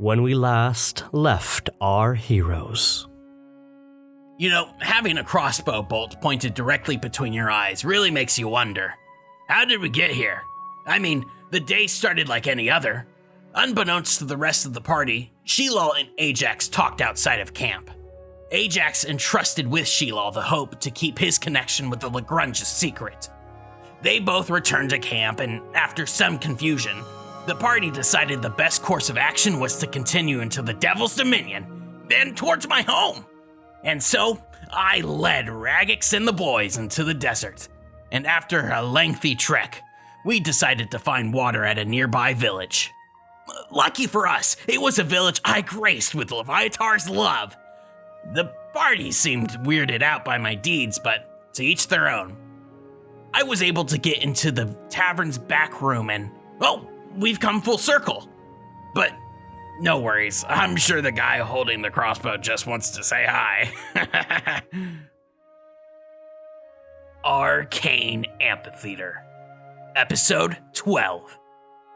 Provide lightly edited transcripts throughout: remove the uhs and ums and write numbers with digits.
when we last left our heroes. You know, having a crossbow bolt pointed directly between your eyes really makes you wonder. How did we get here? I mean, the day started like any other. Unbeknownst to the rest of the party, Sheelal and Ajax talked outside of camp. Ajax entrusted with Sheelal the hope to keep his connection with the Lagrange a secret. They both returned to camp, and after some confusion, the party decided the best course of action was to continue into the Devil's Dominion, then towards my home. And so, I led Raggax and the boys into the desert, and after a lengthy trek, we decided to find water at a nearby village. Lucky for us, it was a village I graced with Leviatar's love. The party seemed weirded out by my deeds, but to each their own. I was able to get into the tavern's back room and, we've come full circle. But no worries, I'm sure the guy holding the crossbow just wants to say hi. Arcane Amphitheatre, Episode 12,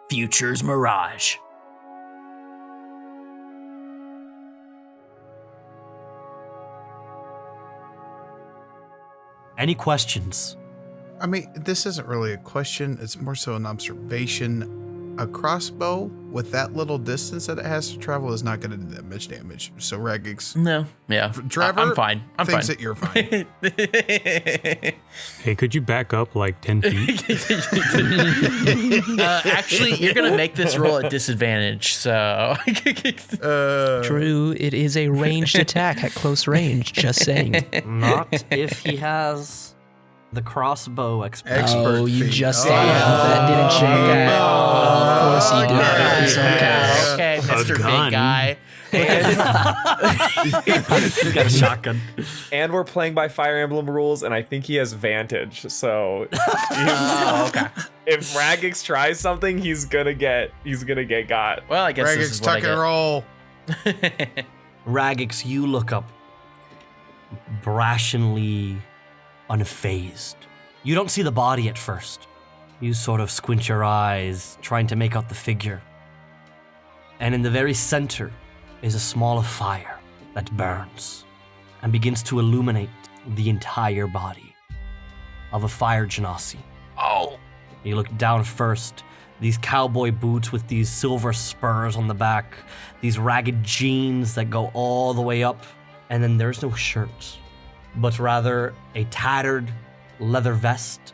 Future's Mirage. Any questions? I mean, this isn't really a question. It's more so an observation. A crossbow with that little distance that it has to travel is not going to do that much damage. So Raggax. No, yeah. Trevor, I'm fine. I'm thinks fine. that you're fine. Hey, could you back up like 10 feet? Actually, you're going to make this roll at disadvantage, so. True, it is a ranged attack at close range, just saying. Not if he has the crossbow expertise. Oh, you feat. just said that, didn't you? Okay. Of course you did. Okay, Mr. gun. Big Guy. He's got a shotgun. And we're playing by Fire Emblem rules, and I think he has Vantage. So Okay. if Raggax tries something, he's gonna get got. Well, I guess this Raggax, is what tuck and roll. Raggax, you look up, brashingly unfazed. You don't see the body at first. You sort of squint your eyes, trying to make out the figure. And in the very center is a small fire that burns and begins to illuminate the entire body of a fire genasi. Oh, You look down first, these cowboy boots with these silver spurs on the back, these ragged jeans that go all the way up, and then there's no shirt, but rather a tattered leather vest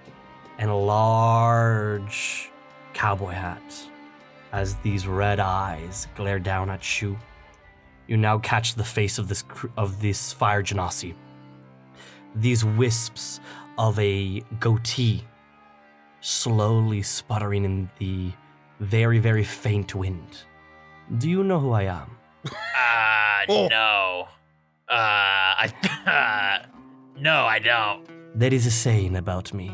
and a large cowboy hat. As these red eyes glare down at you, you now catch the face of this fire genasi. These wisps of a goatee slowly sputtering in the very, very faint wind. Do you know who I am? No. No, I don't. There is a saying about me.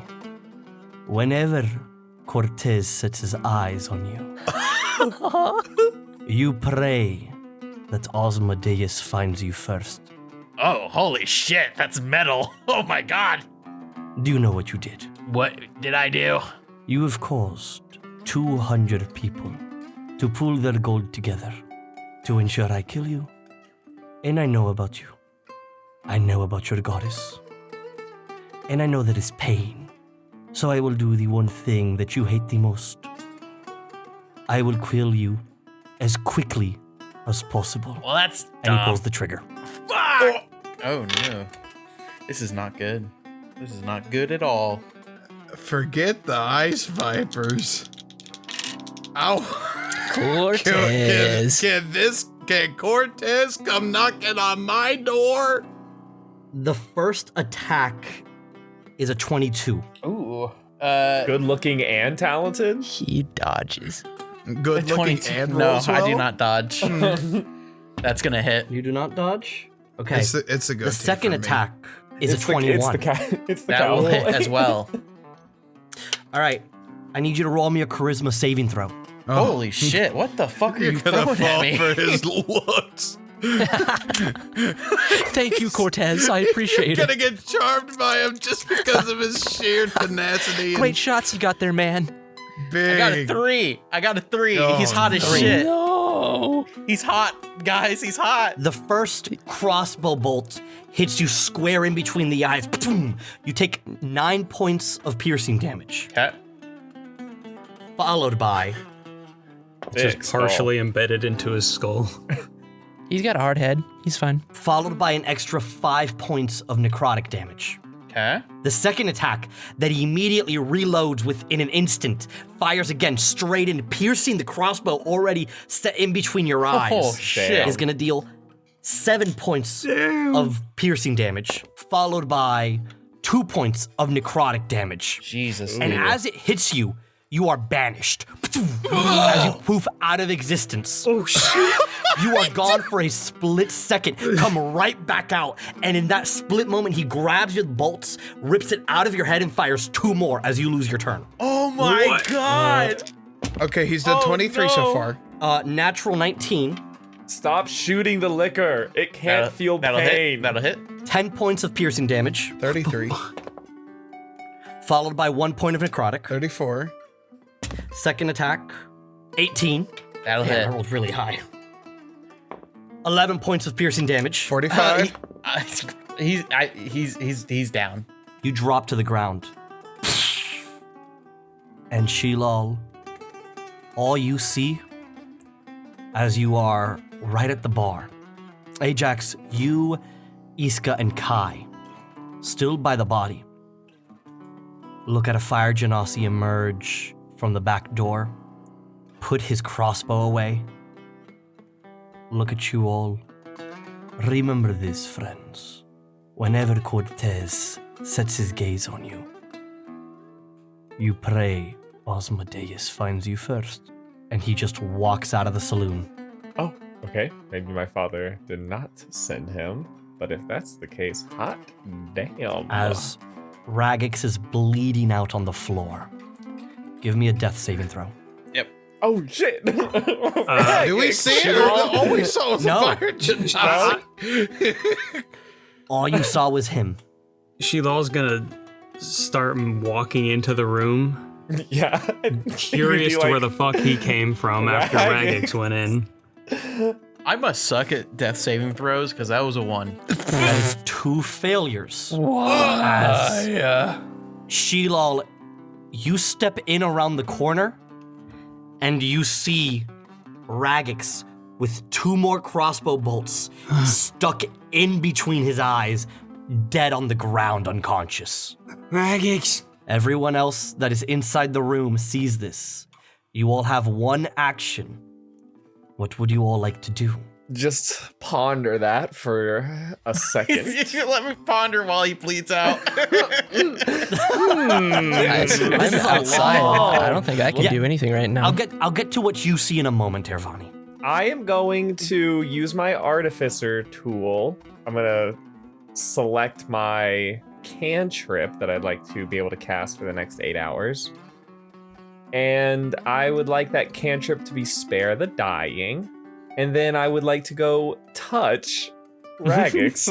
Whenever Cortez sets his eyes on you, you pray that Osmodeus finds you first. Oh, holy shit, that's metal. Oh my god. Do you know what you did? What did I do? You have caused 200 people to pool their gold together to ensure I kill you. And I know about you. I know about your goddess. And I know there is pain. So I will do the one thing that you hate the most. I will kill you as quickly as possible. Well, that's And he dumb. pulls the trigger. Fuck! Oh no. This is not good. This is not good at all. Forget the ice vipers. Ow. Cortez. Can Cortez come knocking on my door? The first attack is a 22. Ooh. Good looking and talented. He dodges. Good looking 22. and No, rolls I well? do not dodge. That's gonna hit. You do not dodge? Okay. It's a good The second for me. attack is a 21. It's the That will cowboy. hit as well. All right. I need you to roll me a charisma saving throw. Oh, Holy shit! What the fuck are you're you gonna throwing at fall me? for his looks. Thank you, Cortez. I appreciate You're it. gonna get charmed by him just because of his sheer tenacity. Great shots you got there, man. and big. I got a 3. Oh, He's hot as no. shit. No. No. He's hot, guys. He's hot. The first crossbow bolt hits you square in between the eyes. You take 9 points of piercing damage, Okay. followed by Just partially embedded into his skull. He's got a hard head. He's fine. an extra 5 points of necrotic damage. Okay. The second attack that he immediately reloads within an instant fires again straight in, piercing the crossbow already set in between your eyes. Oh, shit. Is going to deal 7 points of piercing damage, followed by 2 points of necrotic damage. Jesus. And as it hits you, you are banished. As you poof out of existence. Oh, shit. You are gone for a split second, come right back out, and in that split moment, he grabs your bolts, rips it out of your head, and fires 2 more as you lose your turn. Oh my god. Okay, he's done 23 so far. Natural 19, Stop shooting the liquor. It can't feel that'll pain. Hit. That'll hit. 10 points of piercing damage, 33, followed by 1 point of necrotic. 34. Second attack, 18. That'll Damn, I hit. rolled really high. 11 points of piercing damage. 45. He's down. You drop to the ground. And Sheelal, all you see as you are right at the bar, Ajax, you, Iska, and Kai, still by the body, look at a fire genasi emerge from the back door, put his crossbow away, look at you all. Remember this, friends. Whenever Cortez sets his gaze on you, you pray Osmodeus finds you first. And he just walks out of the saloon. Oh, okay. Maybe my father did not send him. But if that's the case, hot damn. As Raggax is bleeding out on the floor. Give me a death saving throw. Oh, shit. Do we see it? All we saw was No. a fire genasi. All you saw was him. Sheelal's gonna start walking into the room, Yeah. curious You'd to be where like, the fuck he came from after Raggax. Raggax went in. I must suck at death saving throws because that was a 1. That is 2 failures. As Sheelal, you step in around the corner, and you see Raggax with 2 more crossbow bolts stuck in between his eyes, dead on the ground, unconscious. Raggax. Everyone else that is inside the room sees this. You all have 1 action. What would you all like to do? Just ponder that for a second. Let me ponder while he bleeds out. I'm outside. I don't think I can Yeah. do anything right now. I'll get to what you see in a moment, Aaravani. I am going to use my artificer tool. I'm gonna select my cantrip that I'd like to be able to cast for the next 8 hours. And I would like that cantrip to be spare the dying. And then I would like to go touch Raggax.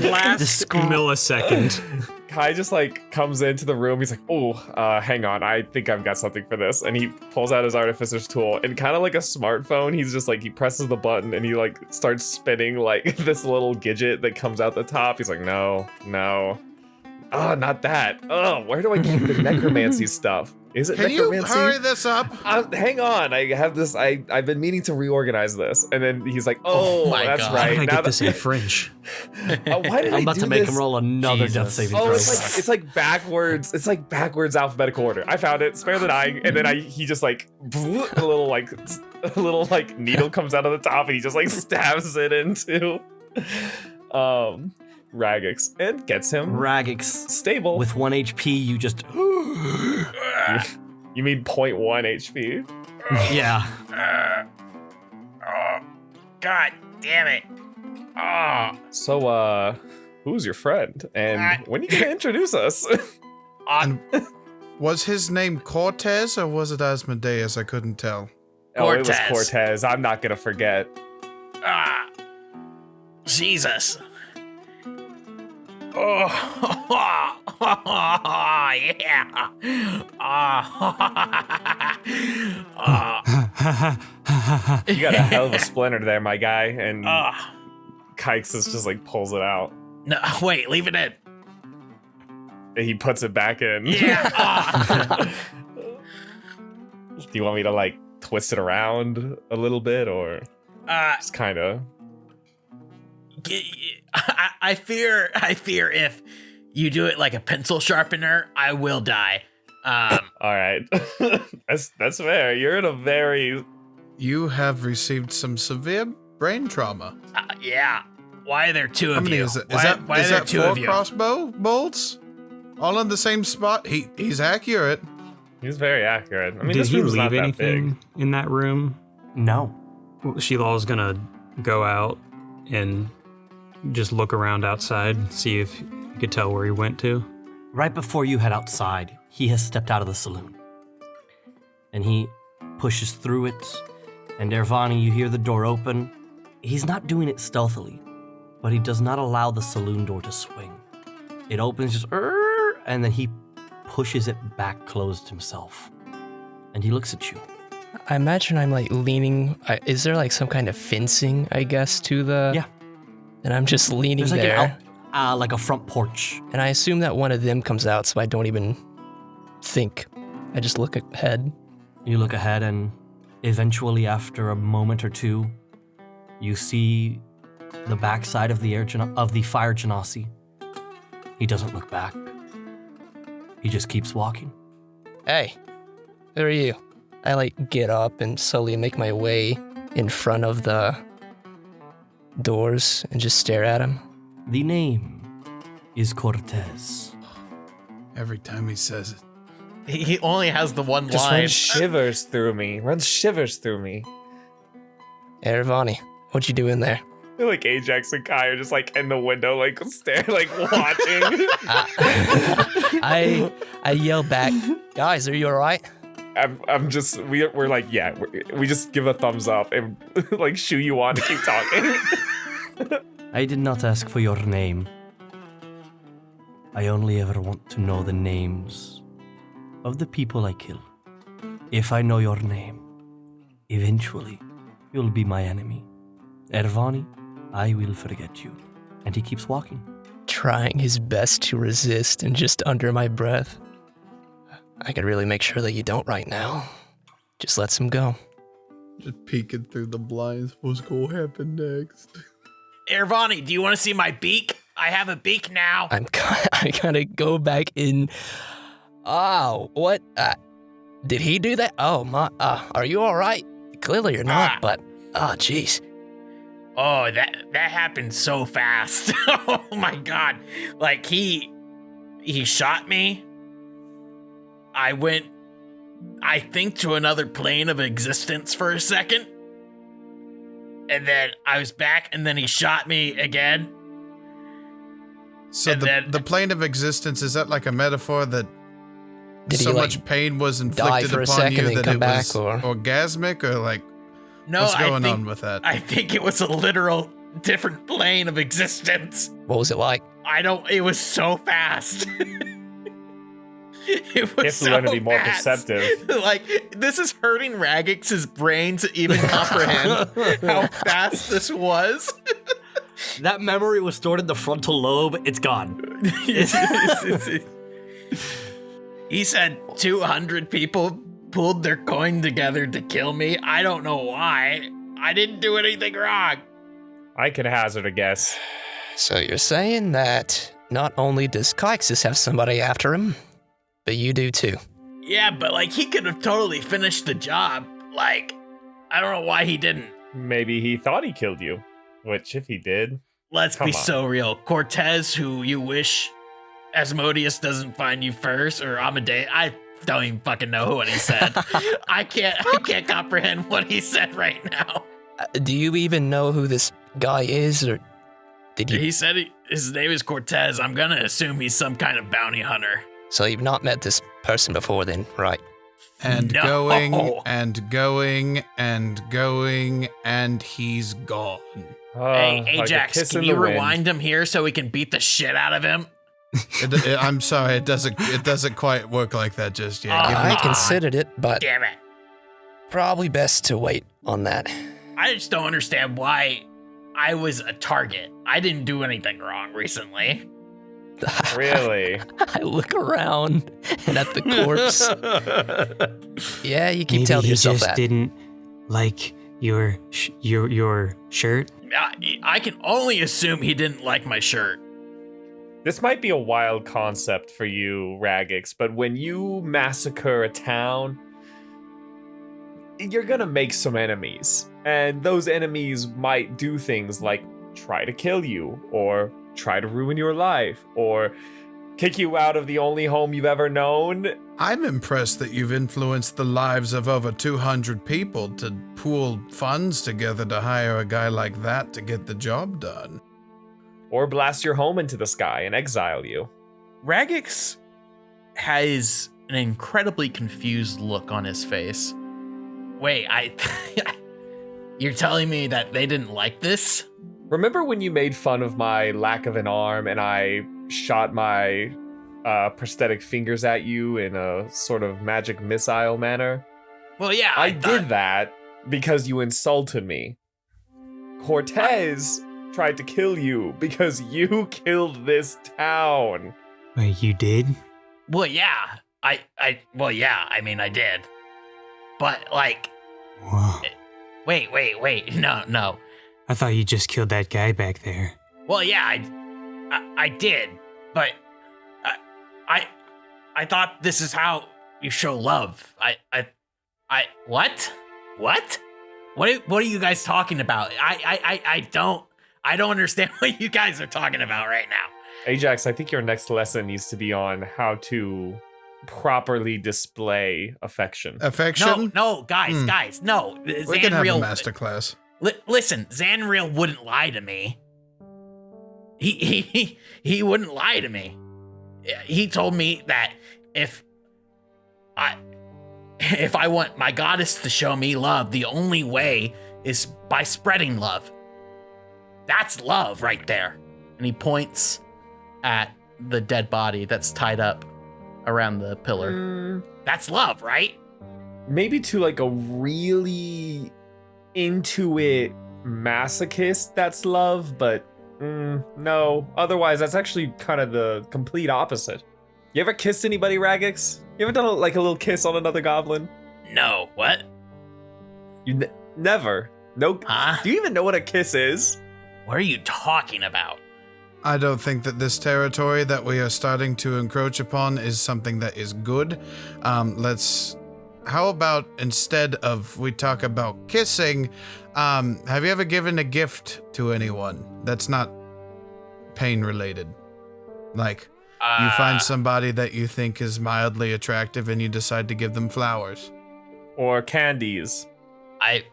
Last millisecond. Kai just like comes into the room. He's like, oh, hang on. I think I've got something for this. And he pulls out his artificer's tool and kind of like a smartphone. He's just like, he presses the button and he like starts spinning like this little gadget that comes out the top. He's like, no. Oh, not that. Oh, where do I keep the necromancy stuff? Is it Can you necromancy? hurry this up? Hang on. I have this. I've been meaning to reorganize this. And then he's like, oh, my that's God. How right. did I Now get this in French? why did I'm I about do to make this? him roll another Jesus. death saving Oh, throw. it's like backwards. It's like backwards alphabetical order. I found it. Spare the dying, and then he just like a little like needle comes out of the top, and he just like stabs it into Raggax and gets him Raggax, stable. with 1 HP, you just You mean 0.1 HP? yeah. God damn it. So who's your friend, and when are you gonna introduce us? And was his name Cortez or was it Asmodeus? I couldn't tell. Oh, it was Cortez. Cortez. I'm not gonna forget. Jesus. Oh, yeah. You got a hell of a splinter there, my guy. And Kaixus just like pulls it out. No, wait, leave it in. And he puts it back in. Yeah. Do you want me to like twist it around a little bit, or just kind of? I fear if you do it like a pencil sharpener, I will die. All right, that's fair. You're in a very. You have received some severe brain trauma. Yeah. Why are there two of you? Is Why are there that two 4 of you? crossbow bolts? All in the same spot? He's accurate. He's very accurate. I mean, Did this he room's not leave that big. anything in that room? No. Well, Sheelal's gonna go out and just look around outside, see if you could tell where he went to. Right before you head outside, he has stepped out of the saloon. And he pushes through it, and Aaravani, you hear the door open. He's not doing it stealthily, but he does not allow the saloon door to swing. It opens just, and then he pushes it back closed himself. And he looks at you. I imagine I'm like leaning. Is there like some kind of fencing, I guess, to the. Yeah. And I'm just leaning There's like there. like a front porch. And I assume that one of them comes out, so I don't even think. I just look ahead. You look ahead, and eventually, after a moment or two, you see the backside of the fire genasi. He doesn't look back. He just keeps walking. Hey, who are you? I like get up and slowly make my way in front of the doors and just stare at him. The name is Cortez. Every time he says it. He only has the one Just line. runs shivers through me. Aaravani, what you doing there? I feel like Ajax and Kai are just like in the window, like staring, like watching. I yell back, guys, are you all right? I'm just we're like, yeah, we just give a thumbs up and like shoo you on to keep talking. I did not ask for your name. I only ever want to know the names of the people I kill. If I know your name, eventually you'll be my enemy. Aaravani, I will forget you. And he keeps walking. Trying his best to resist and just under my breath. I could really make sure that you don't right now. Just lets him go. Just peeking through the blinds. What's going to happen next? Aaravani, do you want to see my beak? I have a beak now. I gotta go back in. Oh, what? Did he do that? Oh, my. Are you all right? Clearly you're not, but. Oh, jeez. Oh, that happened so fast. Oh my god. Like he shot me. I went, I think, to another plane of existence for a second. And then I was back, and then he shot me again. So the plane of existence, is that like a metaphor that Did so he, much pain was die inflicted for a upon second you and that come it back, was or? orgasmic, or like No, what's going I think, on with that? I think it was a literal different plane of existence. What was it like? It was so fast. It was Guess we so learn to be more fast. perceptive. Like, this is hurting Raggax's brain to even comprehend how fast this was. That memory was stored in the frontal lobe. It's gone. He said 200 people pulled their coin together to kill me. I don't know why. I didn't do anything wrong. I could hazard a guess. So you're saying that not only does Kaixus have somebody after him, but you do too. Yeah, but like he could have totally finished the job. Like, I don't know why he didn't. Maybe he thought he killed you. Which, if he did, Let's Come be on. so real. Cortez, who you wish Asmodeus doesn't find you first, or Amadeus, I don't even fucking know what he said. I can't comprehend what he said right now. Do you even know who this guy is, or did you? He said his name is Cortez. I'm gonna assume he's some kind of bounty hunter. So you've not met this person before then, right? And No. going and going and going, and he's gone. Hey, like a Ajax, kiss can in you the wind. rewind him here so we can beat the shit out of him? I'm sorry, it doesn't quite work like that just yet. Give me I Ah. considered it, but Damn it. Probably best to wait on that. I just don't understand why I was a target. I didn't do anything wrong recently. Really? I look around and at the corpse. Yeah, you keep telling yourself Maybe he just that. didn't like your shirt. I can only assume he didn't like my shirt. This might be a wild concept for you, Raggax, but when you massacre a town, you're gonna make some enemies. And those enemies might do things like try to kill you, or try to ruin your life, or kick you out of the only home you've ever known. I'm impressed that you've influenced the lives of over 200 people to pool funds together to hire a guy like that to get the job done. Or blast your home into the sky and exile you. Raggax has an incredibly confused look on his face. Wait, you're telling me that they didn't like this? Remember when you made fun of my lack of an arm and I shot my prosthetic fingers at you in a sort of magic missile manner? Well, yeah, I did that because you insulted me. Cortez tried to kill you because you killed this town. Wait, you did? Well, yeah, I mean, I did. But, like, Whoa. wait, no. I thought you just killed that guy back there. Well, yeah, I did, but I thought this is how you show love. What? What are you guys talking about? I don't understand what you guys are talking about right now. Ajax, I think your next lesson needs to be on how to properly display affection. Affection? No, guys, no. We can have a masterclass. Listen, Zanriel wouldn't lie to me. He wouldn't lie to me. He told me that if I want my goddess to show me love, the only way is by spreading love. That's love right there. And he points at the dead body that's tied up around the pillar. That's love, right? Maybe to like a really into it masochist, that's love, but no. Otherwise, that's actually kind of the complete opposite. You ever kissed anybody, Raggax? You ever done a little kiss on another goblin? No, what? You never? No. Huh? Do you even know what a kiss is? What are you talking about? I don't think that this territory that we are starting to encroach upon is something that is good. How about instead of we talk about kissing, have you ever given a gift to anyone that's not pain related? Like, you find somebody that you think is mildly attractive and you decide to give them flowers. Or candies? I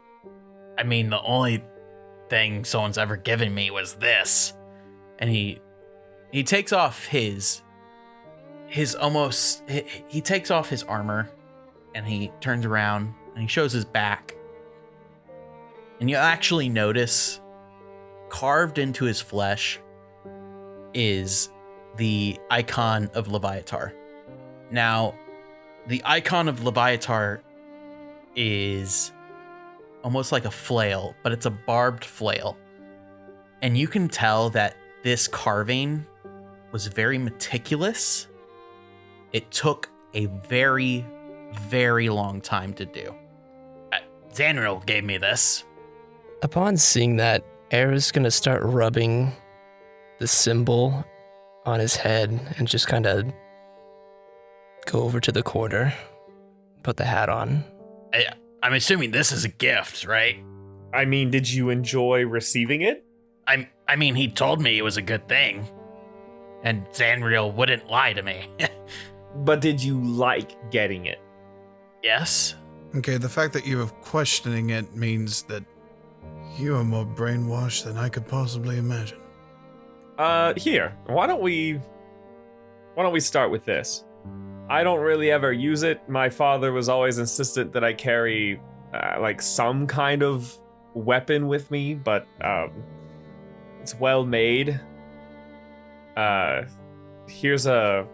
mean, the only thing someone's ever given me was this. And he takes off he takes off his armor and he turns around and he shows his back. And you actually notice carved into his flesh is the icon of Leviatar. Now, the icon of Leviatar is almost like a flail, but it's a barbed flail. And you can tell that this carving was very meticulous. It took a very, very long time to do. Zanriel gave me this. Upon seeing that, Era's gonna start rubbing the symbol on his head and just kind of go over to the corner, put the hat on. I'm assuming this is a gift, right? I mean, did you enjoy receiving it? I mean, he told me it was a good thing. And Zanriel wouldn't lie to me. But did you like getting it? Yes? Okay, the fact that you are questioning it means that you are more brainwashed than I could possibly imagine. Here, why don't we start with this? I don't really ever use it. My father was always insistent that I carry, like some kind of weapon with me, but, it's well made. Here's a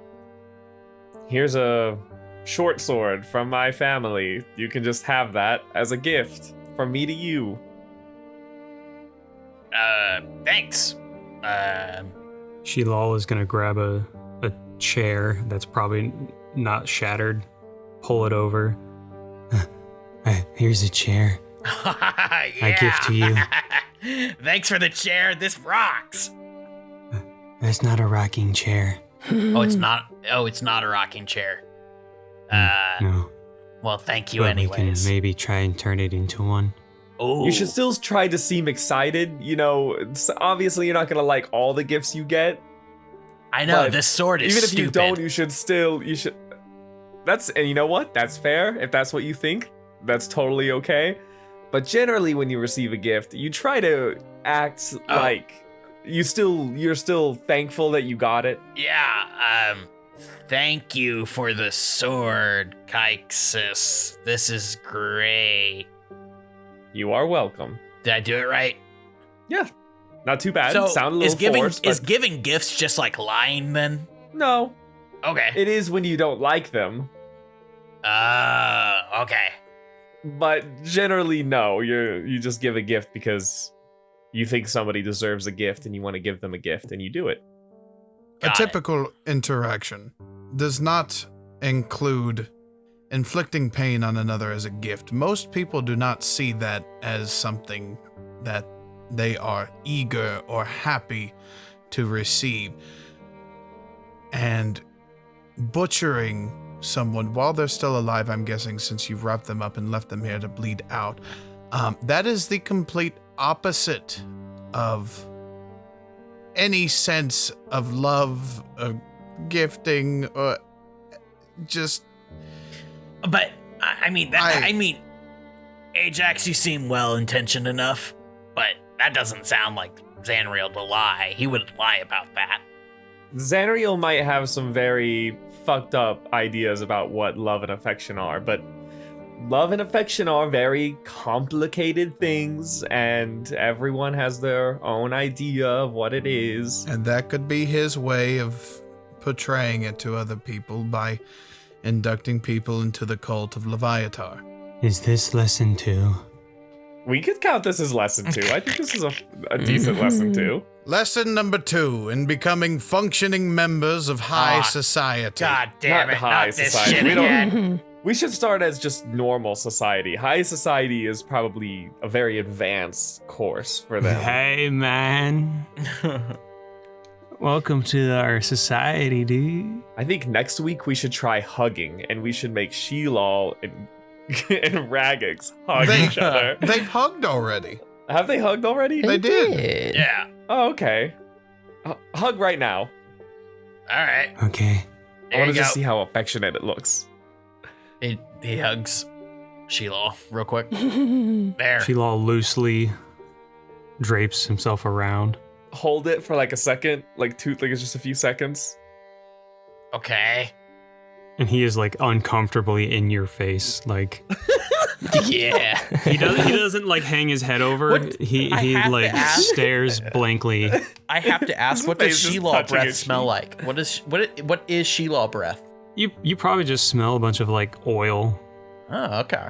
short sword from my family. You can just have that as a gift from me to you. Thanks. Sheelal is gonna grab a chair that's probably not shattered, pull it over. Here's a chair. Yeah. I give to you. Thanks for the chair. This rocks. That's not a rocking chair. Oh, it's not. Oh, it's not a rocking chair. No. Well, thank you But anyways. we can maybe try and turn it into one. Oh, You should still try to seem excited. You know, obviously you're not gonna like all the gifts you get. I know but this sword is Even if stupid. you don't, you should. And you know what? That's fair. If that's what you think, that's totally okay. But generally, when you receive a gift, you try to act like you're still thankful that you got it. Yeah. Thank you for the sword, Kaixus. This is great. You are welcome. Did I do it right? Yeah, not too bad. So Sound a little forced, is but giving gifts just like lying then? no, Okay. it is when you don't like them. Okay. But generally, no. You just give a gift because you think somebody deserves a gift and you want to give them a gift, and you do it. Got A it. typical interaction does not include inflicting pain on another as a gift. Most people do not see that as something that they are eager or happy to receive. And butchering someone while they're still alive, I'm guessing, since you've wrapped them up and left them here to bleed out, that is the complete opposite of any sense of love, or gifting, or just... But I mean, Ajax, you seem well-intentioned enough, but that doesn't sound like Zanriel to lie. He wouldn't lie about that. Zanriel might have some very fucked up ideas about what love and affection are, but love and affection are very complicated things, and everyone has their own idea of what it is. And that could be his way of portraying it to other people by inducting people into the cult of Leviatar. Is this lesson 2? We could count this as lesson 2. I think this is a decent lesson 2. Lesson number 2 in becoming functioning members of high society. God damn Not it, high not this society. shit We don't- again. We should start as just normal society. High society is probably a very advanced course for them. Hey, man. Welcome to our society, dude. I think next week we should try hugging, and we should make Sheelal and Raggax hug each other. They've hugged already. Have they hugged already? They did. Yeah. Oh, okay. Hug right now. All right. Okay. I There want you to go. just see how affectionate it looks. He hugs Sheelal real quick. There. Sheelal loosely drapes himself around. Hold it for like a second, like it's just a few seconds. Okay. And he is like uncomfortably in your face. Like Yeah. he doesn't like hang his head over. What? He I have to like ask. stares blankly. I have to ask, His what does face is Sheelal touching breath his smell cheek. like? What is Sheelal breath? You probably just smell a bunch of like oil Oh, okay.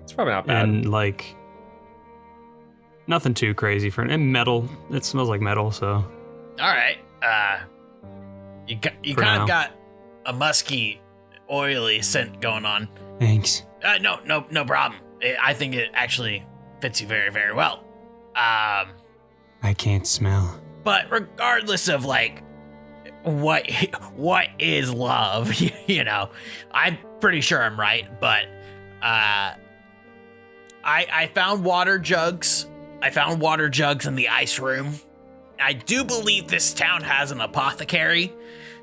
It's probably not bad. and like nothing too crazy for and metal. It smells like metal, so All right. You For kind now. of got a musky, oily scent going on. thanks. No problem. I think it actually fits you very, very well. I can't smell. But regardless of like what is love, you know, I'm pretty sure I'm right. But I found water jugs. I found water jugs in the ice room. I do believe this town has an apothecary.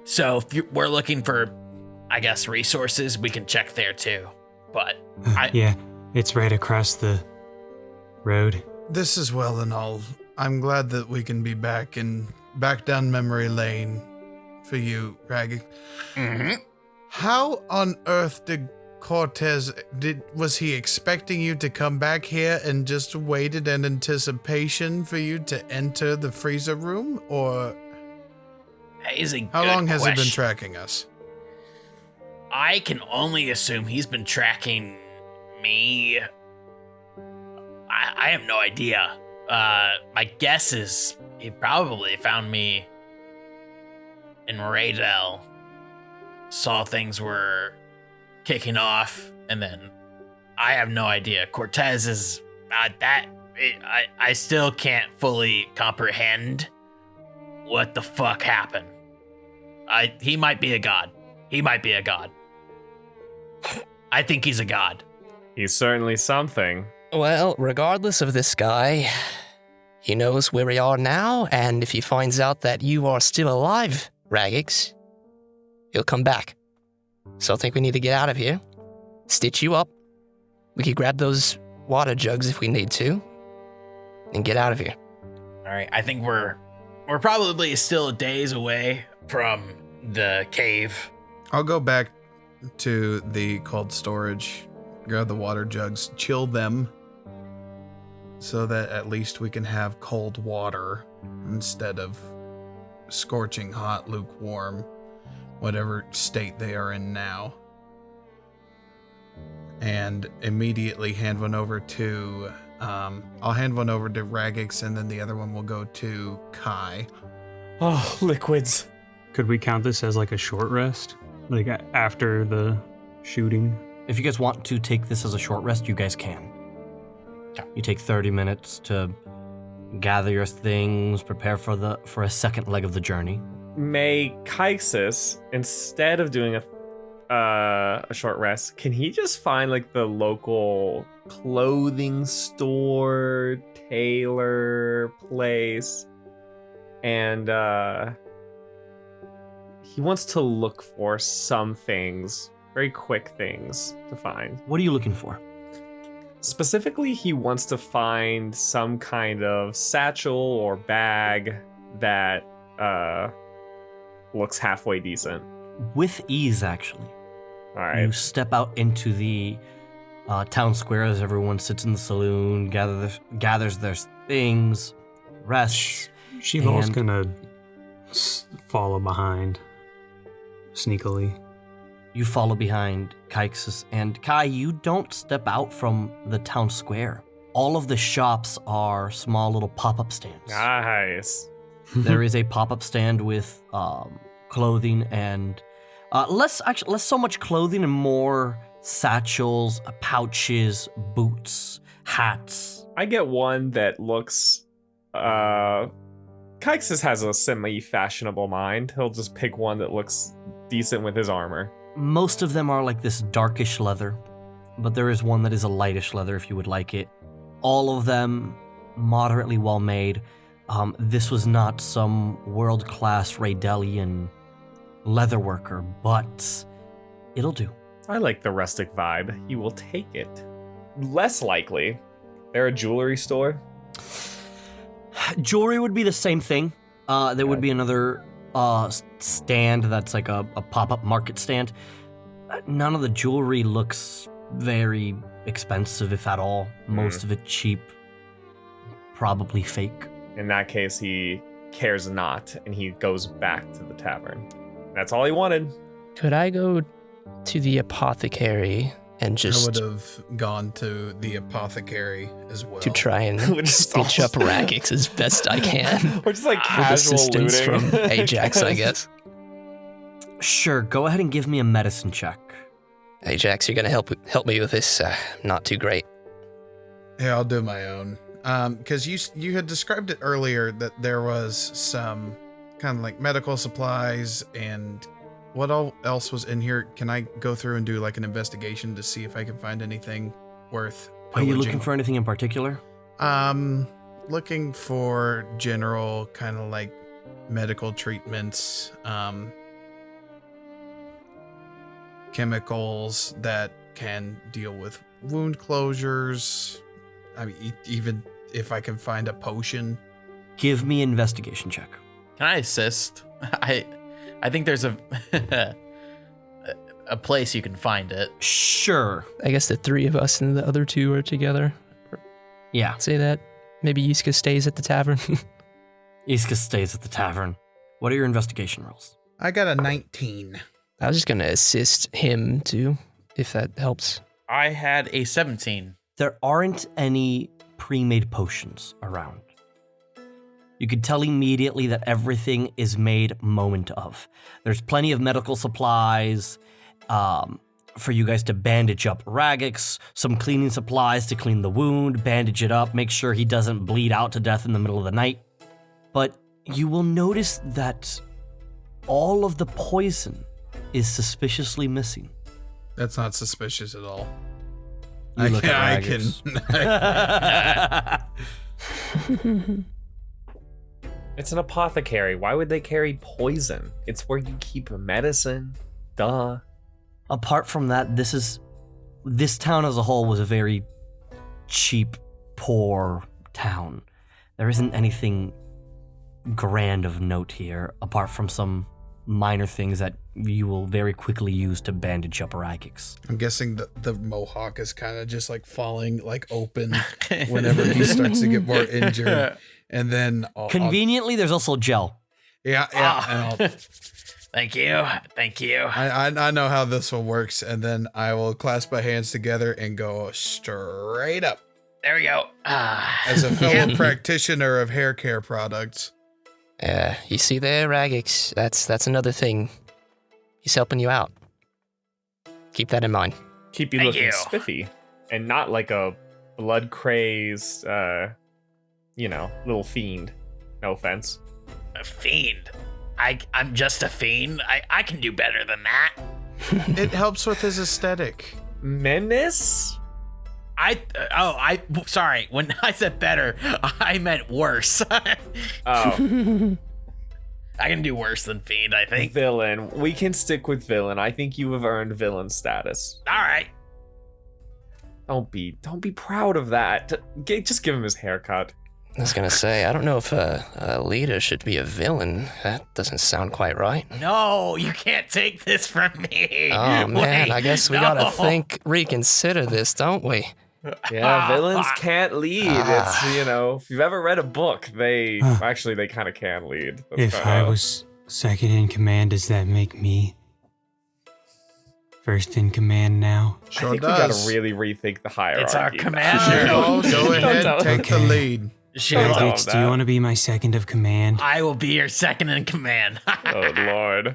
So if we're looking for, I guess, resources, we can check there too. But Yeah, it's right across the road. This is well and all. I'm glad that we can be back down memory lane for you, Raggax. How on earth did Cortez was he expecting you to come back here and just waited in anticipation for you to enter the freezer room, or that is a how good long has he been question. tracking us? I can only assume he's been tracking me. I have no idea. My guess is he probably found me in Raydell, saw things were kicking off, and then I have no idea. Cortez is I still can't fully comprehend what the fuck happened. He might be a god. He might be a god. I think he's a god. He's certainly something. Well, regardless of this guy, he knows where we are now, and if he finds out that you are still alive, Raggax, he'll come back. So I think we need to get out of here, stitch you up. We could grab those water jugs if we need to, and get out of here. All right, I think we're probably still days away from the cave. I'll go back to the cold storage, grab the water jugs, chill them, so that at least we can have cold water instead of scorching hot, lukewarm, whatever state they are in now. And immediately hand one over to, I'll hand one over to Raggax, and then the other one will go to Kai. Oh, liquids. Could we count this as like a short rest? Like after the shooting? If you guys want to take this as a short rest, you guys can. You take 30 minutes to gather your things, prepare for a second leg of the journey. May Kaixus, instead of doing a short rest, can he just find like the local clothing store, tailor place, and he wants to look for some things, very quick things to find. What are you looking for? Specifically, he wants to find some kind of satchel or bag that looks halfway decent. With ease, actually. All right. You step out into the town square as everyone sits in the saloon, gathers their things, rests. Sheelal's and- gonna follow behind sneakily. You follow behind Kaixus, and Kai, you don't step out from the town square. All of the shops are small little pop-up stands. Nice. There is a pop-up stand with clothing and less so much clothing and more satchels, pouches, boots, hats. I get one that looks. Kaixus has a semi-fashionable mind. He'll just pick one that looks decent with his armor. Most of them are like this darkish leather, but there is one that is a lightish leather if you would like it. All of them moderately well made. This was not some world-class Raydellian leatherworker, but it'll do. I like the rustic vibe. He will take it. Less likely, they're a jewelry store. Jewelry would be the same thing. There would be another stand that's like a pop-up market stand. None of the jewelry looks very expensive, if at all. Most of it cheap, probably fake. In that case, he cares not, and he goes back to the tavern. That's all he wanted. Could I go to the apothecary and I just would have gone to the apothecary as well. to try and We're just stitch up Raggax as best I can? We're just like With casual assistance looting. from Ajax, I guess. Sure, go ahead and give me a medicine check. Ajax, you're gonna help me with this. Not too great. Yeah, I'll do my own. Because you had described it earlier that there was some kind of like medical supplies and what all else was in here. Can I go through and do like an investigation to see if I can find anything worth Are you pillaging? looking for anything in particular? Looking for general kind of like medical treatments, chemicals that can deal with wound closures. I mean, even if I can find a potion. Give me an investigation check. Can I assist? I think there's a a place you can find it. Sure. I guess the three of us and the other two are together. Yeah. Say that. Maybe Yiska stays at the tavern. Iska stays at the tavern. What are your investigation rolls? I got a 19. I was just gonna assist him too, if that helps. I had a 17. There aren't any pre-made potions around. You can tell immediately that everything is made moment of. There's plenty of medical supplies for you guys to bandage up Raggax, some cleaning supplies to clean the wound, bandage it up, make sure he doesn't bleed out to death in the middle of the night. But you will notice that all of the poison is suspiciously missing. That's not suspicious at all. You look at It's an apothecary. Why would they carry poison? It's where you keep medicine. Duh. Apart from that, this town as a whole was a very cheap, poor town. There isn't anything grand of note here, apart from some minor things that you will very quickly use to bandage up Raggax. I'm guessing the mohawk is kind of just like falling like open whenever he starts to get more injured. And then conveniently, there's also gel. Yeah. Thank you. I know how this one works, and then I will clasp my hands together and go straight up. There we go. As a fellow practitioner of hair care products. You see there, Raggax? That's another thing. He's helping you out. Keep that in mind. Keep you Thank looking you. spiffy, and not like a blood crazed, little fiend. No offense. A fiend. I'm just a fiend. I can do better than that. It helps with his aesthetic. Menace? Sorry. When I said better, I meant worse. Oh. I can do worse than fiend, I think. Villain. We can stick with villain. I think you have earned villain status. All right. Don't be proud of that. Just give him his haircut. I was gonna say, I don't know if a leader should be a villain. That doesn't sound quite right. No, you can't take this from me. Oh man, Wait, I guess we no. gotta reconsider this, don't we? Yeah, villains can't lead. It's, if you've ever read a book, they kind of can lead. That's If I was second in command, does that make me first in command now? Sure I think does. we gotta really rethink the hierarchy. It's our commander. Go ahead, Don't take the Okay. lead. Sheelal, Raggax, do you want to be my second of command? I will be your second in command. Oh lord.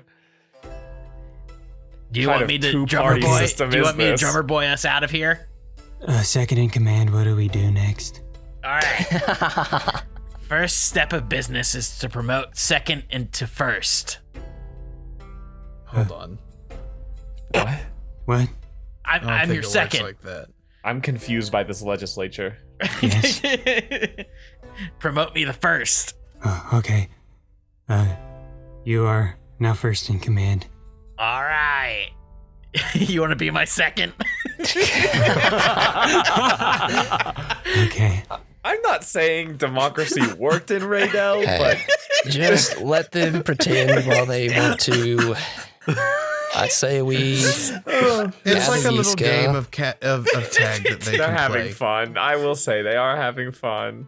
Do you Kind want of me to two-party drummer boy? system Do you is want me to this? drummer boy us out of here? Second in command, what do we do next? All right. First step of business is to promote second into first. Hold on. What? I don't I'm think your it works second. like that. I'm confused by this legislature. Yes. Promote me the first. Oh, okay. You are now first in command. All right. You want to be my second? Okay. I'm not saying democracy worked in Raydell, Hey, but just let them pretend while they want to. I say we. It's like a little Yiska. game of tag that they they're can having play. fun. I will say they are having fun.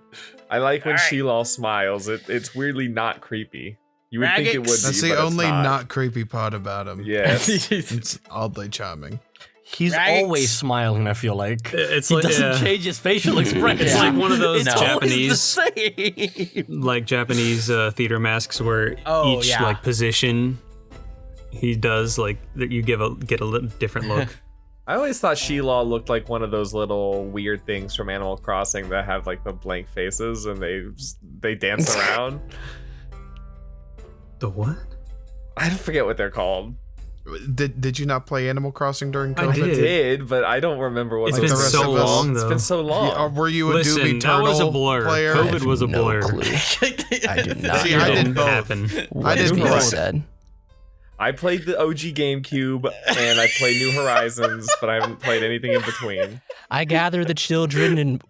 I like when All right. Sheelal smiles. It's weirdly not creepy. You would think it would be, That's the but it's only not. not creepy part about him. Yes. It's oddly charming. He's Raggax. always smiling, I feel like. It's He like doesn't yeah. change his facial expression. It's like one of those It's Japanese, always the same. like Japanese theater masks where Oh, each yeah. like position he does like that you get a little different look. I always thought Sheelal looked like one of those little weird things from Animal Crossing that have like the blank faces and they dance around. The what? I forget what they're called. Did you not play Animal Crossing during COVID? I I did. did, but I don't remember what It's those been the rest so of us. long It's though. been so long. Yeah, were you a Listen, Doobie that was a Turtle blur. player? I COVID have was a no blur. clue. I do not See, I know did Didn't both. happen. what did is being both. said. I played the OG GameCube and I played New Horizons, but I haven't played anything in between. I gather the children and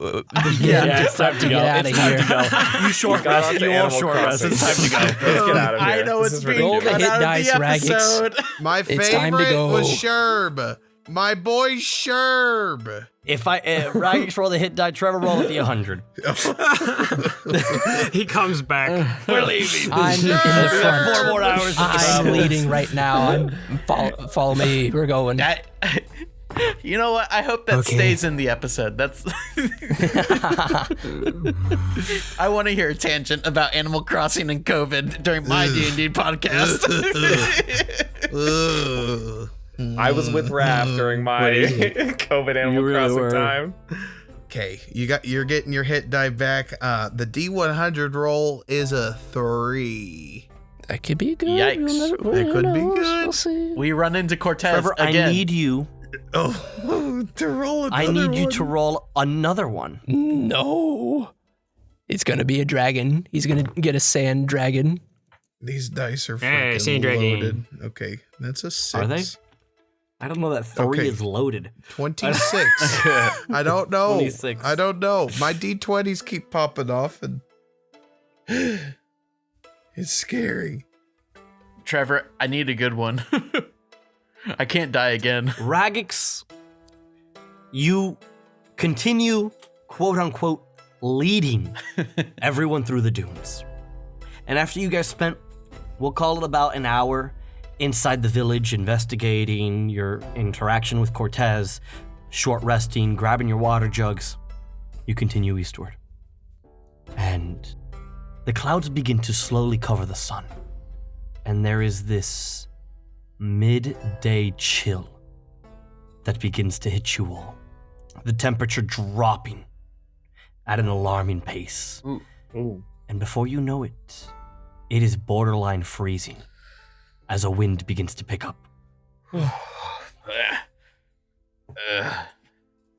Yeah, it's time to get go. out of It's time here. to go. You short Got rest. onto You all Animal short rest. Crossing. It's time to go. Let's get out of here. I know This it's is being Roll the ridiculous. hit cut out of dice, the Raggax. episode. My It's time to favorite go. was Sherb. My boy Sherb. If Raggax roll the hit die, Trevor roll at the 100. He comes back. We're leaving. I'm in the We have front. 4 more hours to I'm travel. leading right now. Follow me. We're going. You know what? I hope that stays in the episode. That's. I want to hear a tangent about Animal Crossing and COVID during my D&D podcast. I was with Raph during my COVID Animal Crossing time. Okay, you're getting your hit die back. The D100 roll is a 3. That could be good. Yikes. It could be good. We'll see. We run into Cortez Trevor, again. I need you. To roll another I need you one. to roll another one. No. It's gonna be a dragon. He's gonna get a sand dragon. These dice are Hey, freaking sand dragon. loaded. Okay, that's a 6. Are they? I don't know that 3 Okay. is loaded. 26. I don't know. 26. I don't know. My D20s keep popping off and it's scary. Trevor, I need a good one. I can't die again. Raggax, you continue, quote unquote, leading everyone through the dunes. And after you guys spent, we'll call it about an hour inside the village, investigating your interaction with Cortez, short resting, grabbing your water jugs, you continue eastward. And the clouds begin to slowly cover the sun. And there is this midday chill that begins to hit you all. The temperature dropping at an alarming pace. Ooh. And before you know it, it is borderline freezing as a wind begins to pick up.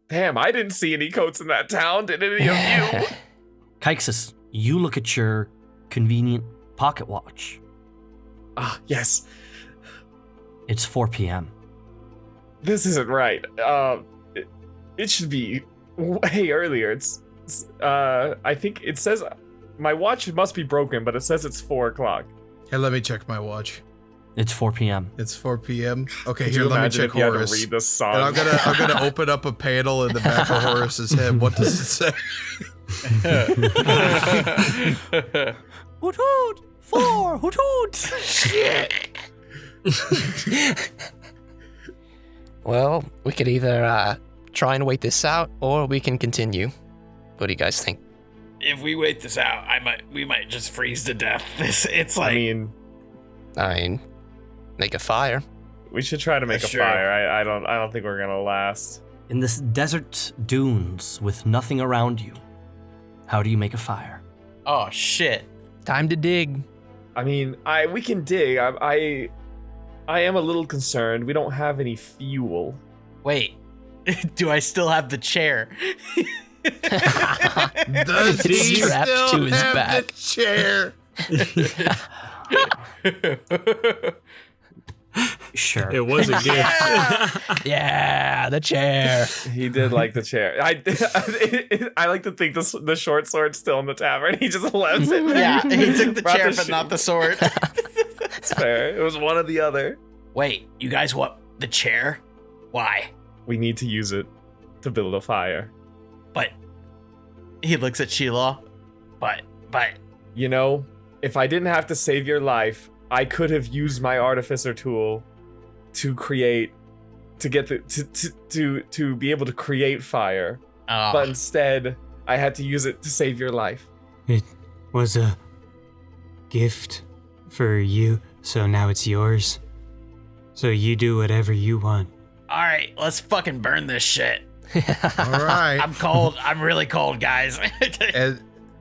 Damn, I didn't see any coats in that town. Did any of you? Kaixus, you look at your convenient pocket watch. Ah, yes. It's 4 p.m. This isn't right. It should be way earlier. I think it says my watch must be broken, but it says it's 4 o'clock. Hey, let me check my watch. It's 4 p.m. It's 4 p.m. Okay, Could here, you let me imagine check if you had to Horus. read the song? And I'm gonna open up a panel in the back of Horus's head. What does it say? Hoot hoot! 4! Hoot hoot! Shit. Well, we could either try and wait this out, or we can continue. What do you guys think? If we wait this out, we might just freeze to death. It's like I mean, Make a fire. we should try to make a Sure. fire. I don't think we're gonna last. In this desert dunes with nothing around you, how do you make a fire? Oh, shit. Time to dig. I mean, we can dig. I am a little concerned. We don't have any fuel. Wait. Do I still have the chair? Does he It's strapped still to his have back. the chair? Sure. It was a gift. Yeah, the chair. He did like the chair. I like to think the short sword's still in the tavern. He just left it. Yeah, he took the Brought chair, the but sh- not the sword. It's fair. It was one or the other. wait, you guys want the chair? Why? We need to use it to build a fire. But He looks at Sheelal. but You know, if I didn't have to save your life, I could have used my artificer tool to create, to get to be able to create fire. Oh, But instead, I had to use it to save your life. It was a gift for you, so now it's yours. So you do whatever you want. all right, let's fucking burn this shit. All right. I'm cold. I'm really cold, guys.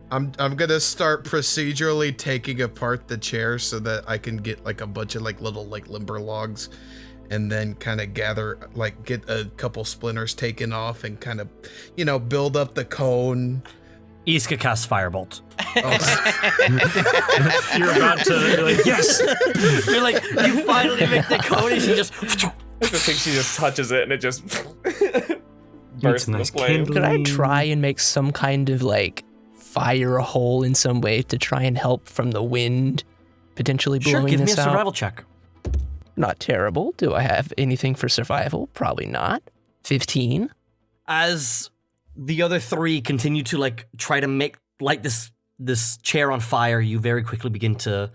And I'm gonna start procedurally taking apart the chair so that I can get like a bunch of like little like limber logs, and then kind of gather like get a couple splinters taken off and kind of, you know, build up the cone. Iska casts Firebolt. You're about to, you're like, yes! You're like, you finally make the cone and she just... I just think she just touches it and it just bursts into nice flame. kindling. Could I try and make some kind of like fire hole in some way to try and help from the wind potentially Sure, blowing give me a this out? survival check. Not terrible. Do I have anything for survival? Probably not. 15. As the other three continue to try to light this chair on fire, you very quickly begin to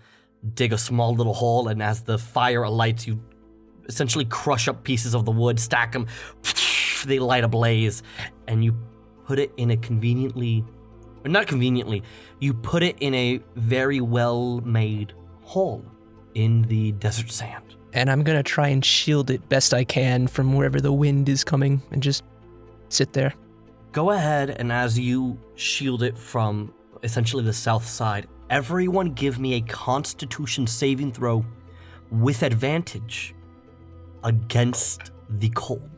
dig a small little hole, and as the fire alights, you essentially crush up pieces of the wood, stack them, they light a blaze, and you put it in a you put it in a very well-made hole in the desert sand. And I'm gonna try and shield it best I can from wherever the wind is coming and just sit there. Go ahead, and as you shield it from essentially the south side, everyone give me a Constitution saving throw with advantage against the cold.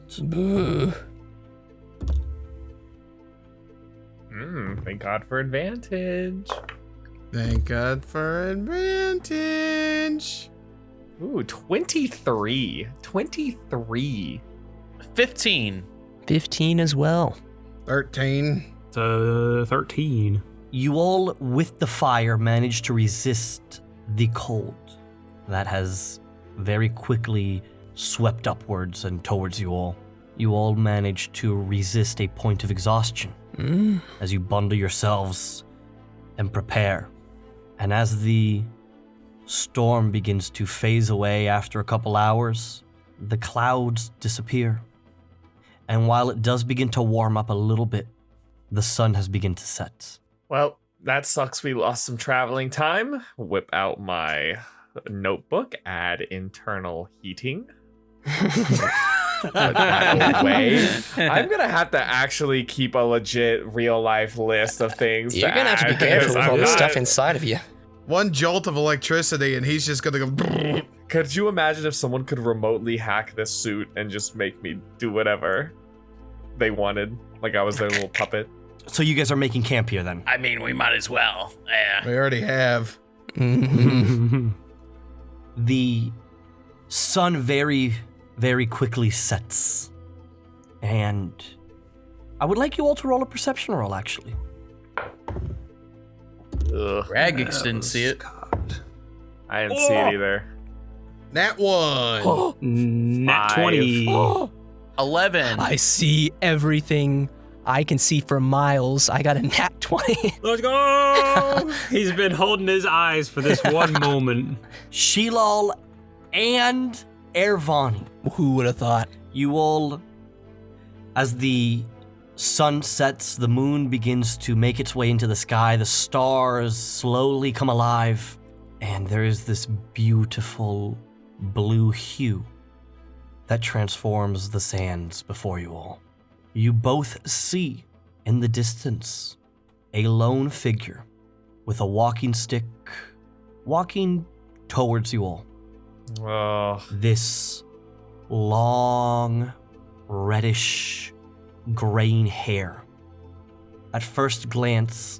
Thank God for advantage. Thank God for advantage. Ooh, 23. 23. 15. 15 as well. 13. 13. You all, with the fire, manage to resist the cold that has very quickly swept upwards and towards you all. You all manage to resist a point of exhaustion as you bundle yourselves and prepare. And as the storm begins to phase away after a couple hours, the clouds disappear. And while it does begin to warm up a little bit, the sun has begun to set. Well, that sucks. We lost some traveling time. Whip out my notebook, add internal heating. Put that away. I'm gonna have to actually keep a legit real life list of things. You're gonna have to be careful with all the stuff inside of you. One jolt of electricity and he's just gonna go. Could you imagine if someone could remotely hack this suit and just make me do whatever they wanted? Like I was their little puppet. So you guys are making camp here then? I mean, we might as well. Yeah. We already have. The sun very, very quickly sets. And I would like you all to roll a perception roll, actually. Raggax didn't see it. I didn't see it either. Nat 1. Nat 5. 20. 11. I see everything I can see for miles. I got a nat 20. Let's go! He's been holding his eyes for this one moment. Sheelal and Aaravani. Who would have thought? You all, as the sun sets, the moon begins to make its way into the sky, the stars slowly come alive, and there is this beautiful blue hue that transforms the sands before you all. You both see in the distance a lone figure with a walking stick walking towards you all. Oh, This long, reddish, graying hair. At first glance,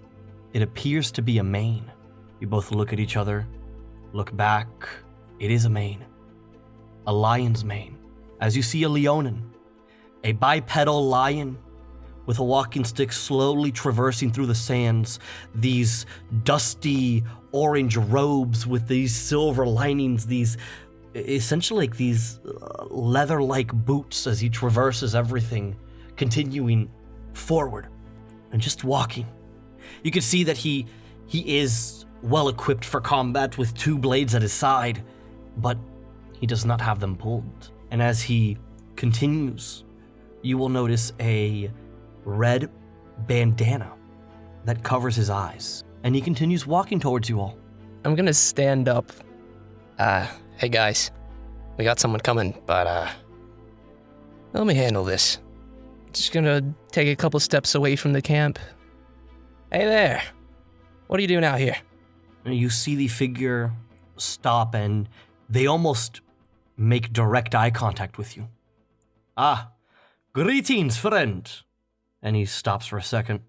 it appears to be a mane. You both look at each other, look back. It is a mane. A lion's mane. As you see a leonin, a bipedal lion with a walking stick slowly traversing through the sands, these dusty orange robes with these silver linings, these essentially like these leather-like boots as he traverses everything, continuing forward and just walking. You can see that he is well equipped for combat with 2 blades at his side, but he does not have them pulled. And as he continues, you will notice a red bandana that covers his eyes, and he continues walking towards you all. I'm gonna stand up. Hey guys, we got someone coming, but let me handle this. Just gonna take a couple steps away from the camp. Hey there, what are you doing out here? You see the figure stop, and they almost make direct eye contact with you. Ah, greetings, friend. And he stops for a second.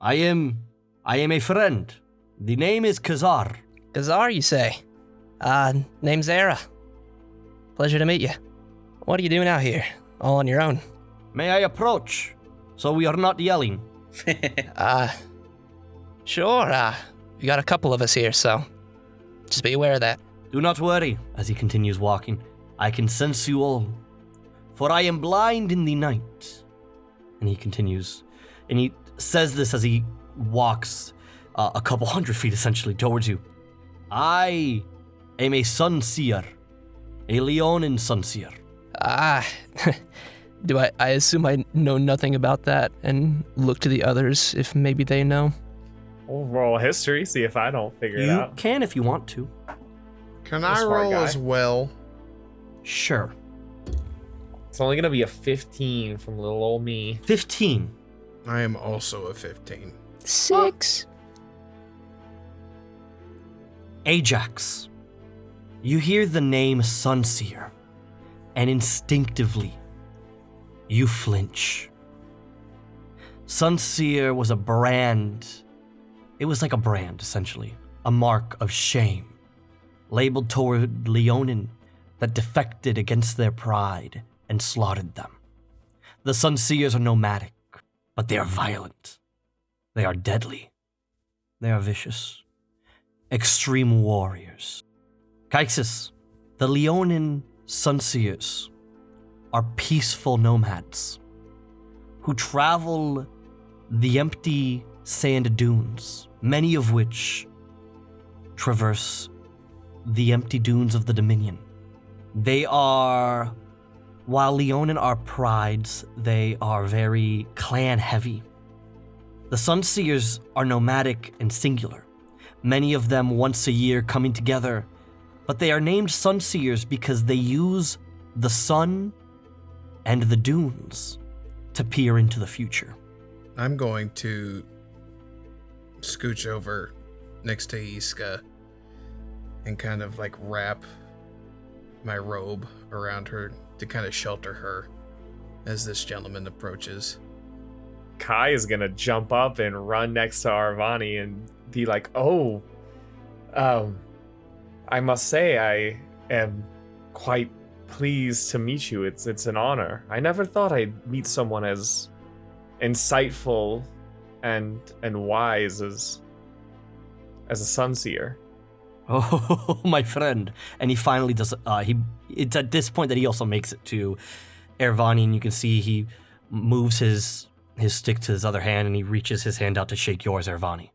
I am a friend. The name is Kazar. Kazar, you say? Name's Era. Pleasure to meet you. What are you doing out here? All on your own? May I approach, so we are not yelling? Sure, we got a couple of us here, so just be aware of that. Do not worry, as he continues walking. I can sense you all, for I am blind in the night. And he continues, and he says this as he walks a couple hundred feet essentially towards you. I am a Sunseer, a Leonin Sunseer. Do I assume I know nothing about that and look to the others if maybe they know? We'll roll history, see if I don't figure it You out. can if you want to. Can I'm a I smart roll guy. as well? Sure. It's only gonna be a 15 from little old me. 15. I am also a 15. 6. Ajax. You hear the name Sunseer, and instinctively, you flinch. Sunseer was a brand. It was like a brand, essentially. A mark of shame. Labeled toward Leonin that defected against their pride and slaughtered them. The Sunseers are nomadic, but they are violent. They are deadly. They are vicious. Extreme warriors. Kaixus, the Leonin Sunseers are peaceful nomads who travel the empty sand dunes, many of which traverse the empty dunes of the Dominion. They are, while Leonin are prides, they are very clan-heavy. The Sunseers are nomadic and singular, many of them once a year coming together, but they are named Sunseers because they use the sun and the dunes to peer into the future. I'm going to scooch over next to Iska and kind of like wrap my robe around her to kind of shelter her as this gentleman approaches. Kai is gonna jump up and run next to Aaravani and be like, "Oh, I must say I am quite pleased to meet you. It's an honor. I never thought I'd meet someone as insightful and wise as a Sunseer." Oh, my friend. And he finally does, it's at this point that he also makes it to Aaravani, and you can see he moves his stick to his other hand, and he reaches his hand out to shake yours, Aaravani,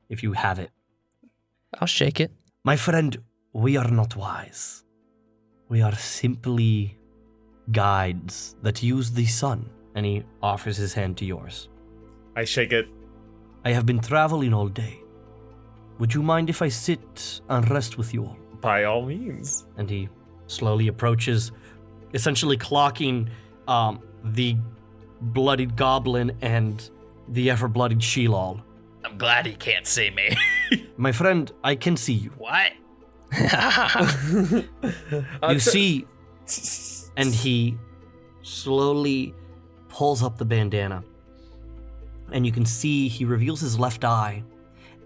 if you have it. I'll shake it. My friend, we are not wise. We are simply guides that use the sun, and he offers his hand to yours. I shake it. I have been traveling all day. Would you mind if I sit and rest with you all? By all means. And he slowly approaches, essentially clocking the bloodied goblin and the ever-bloodied Sheelal. I'm glad he can't see me. My friend, I can see you. What? You see, and he slowly pulls up the bandana, and you can see he reveals his left eye,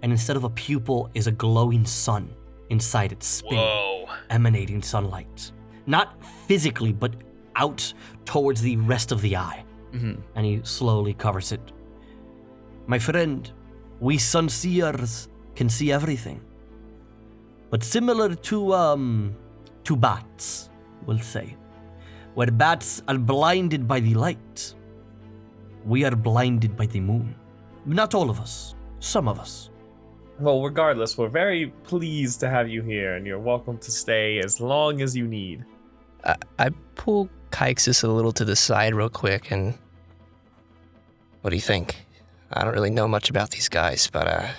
and instead of a pupil is a glowing sun inside it, spinning, Whoa. emanating sunlight. Not physically, but out towards the rest of the eye. Mm-hmm. And he slowly covers it. My friend, we Sunseers can see everything. But similar to bats, we'll say. Where bats are blinded by the light, we are blinded by the moon. Not all of us, some of us. Well, regardless, we're very pleased to have you here, and you're welcome to stay as long as you need. I pull Kaixus a little to the side real quick, and what do you think? I don't really know much about these guys, but I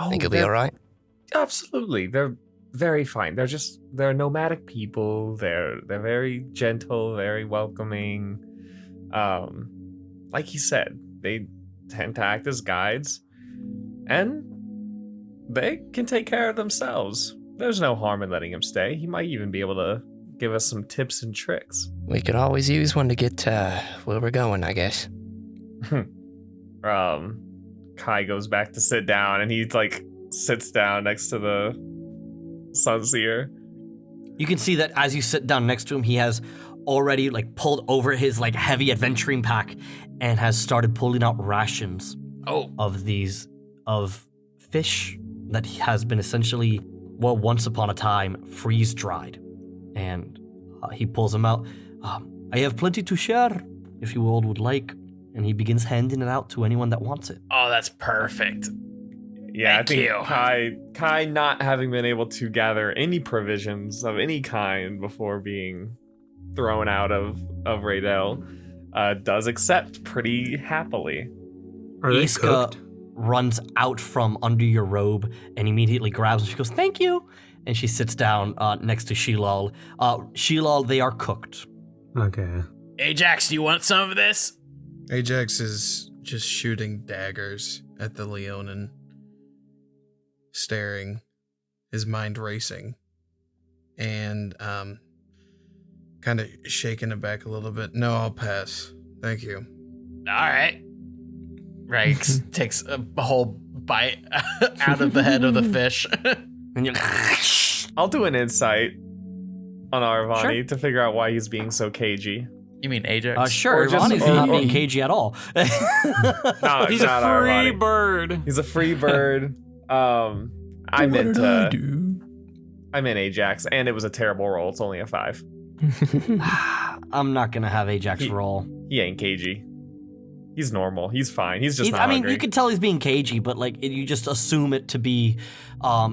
think it'll be all right. Absolutely, they're very fine. They're nomadic people. They're very gentle, very welcoming. Like he said, they tend to act as guides, and they can take care of themselves. There's no harm in letting him stay. He might even be able to give us some tips and tricks. We could always use one to get where we're going, I guess. Kai goes back to sit down, and he sits down next to the Sunseer. You can see that as you sit down next to him, he has already pulled over his heavy adventuring pack and has started pulling out rations of fish that has been essentially, once upon a time, freeze dried. And He pulls them out. I have plenty to share, if you all would like. And he begins handing it out to anyone that wants it. Oh, that's perfect. Yeah, Thank I think you. Kai not having been able to gather any provisions of any kind before being thrown out of Raydell, does accept pretty happily. Are they Iska cooked? runs out from under your robe and immediately grabs them. She goes, "Thank you." And she sits down next to Sheelal. Sheelal, they are cooked. Okay. Ajax, do you want some of this? Ajax is just shooting daggers at the Leonin, staring, his mind racing, and kind of shaking it back a little bit. No, I'll pass. Thank you. All right. Raggax takes a whole bite out of the head of the fish. And you're I'll do an insight on Aaravani Sure. to figure out why he's being so cagey. You mean Ajax? sure, Or just- Ronnie's or- not or- being cagey at all. No, He's not a free Aaravani. bird. He's a free bird. I meant Ajax, and it was a terrible roll. It's only a 5. I'm not gonna have Ajax He- roll. He ain't cagey. He's normal. He's fine. He's just not I mean, hungry. you can tell he's being cagey, but like you just assume it to be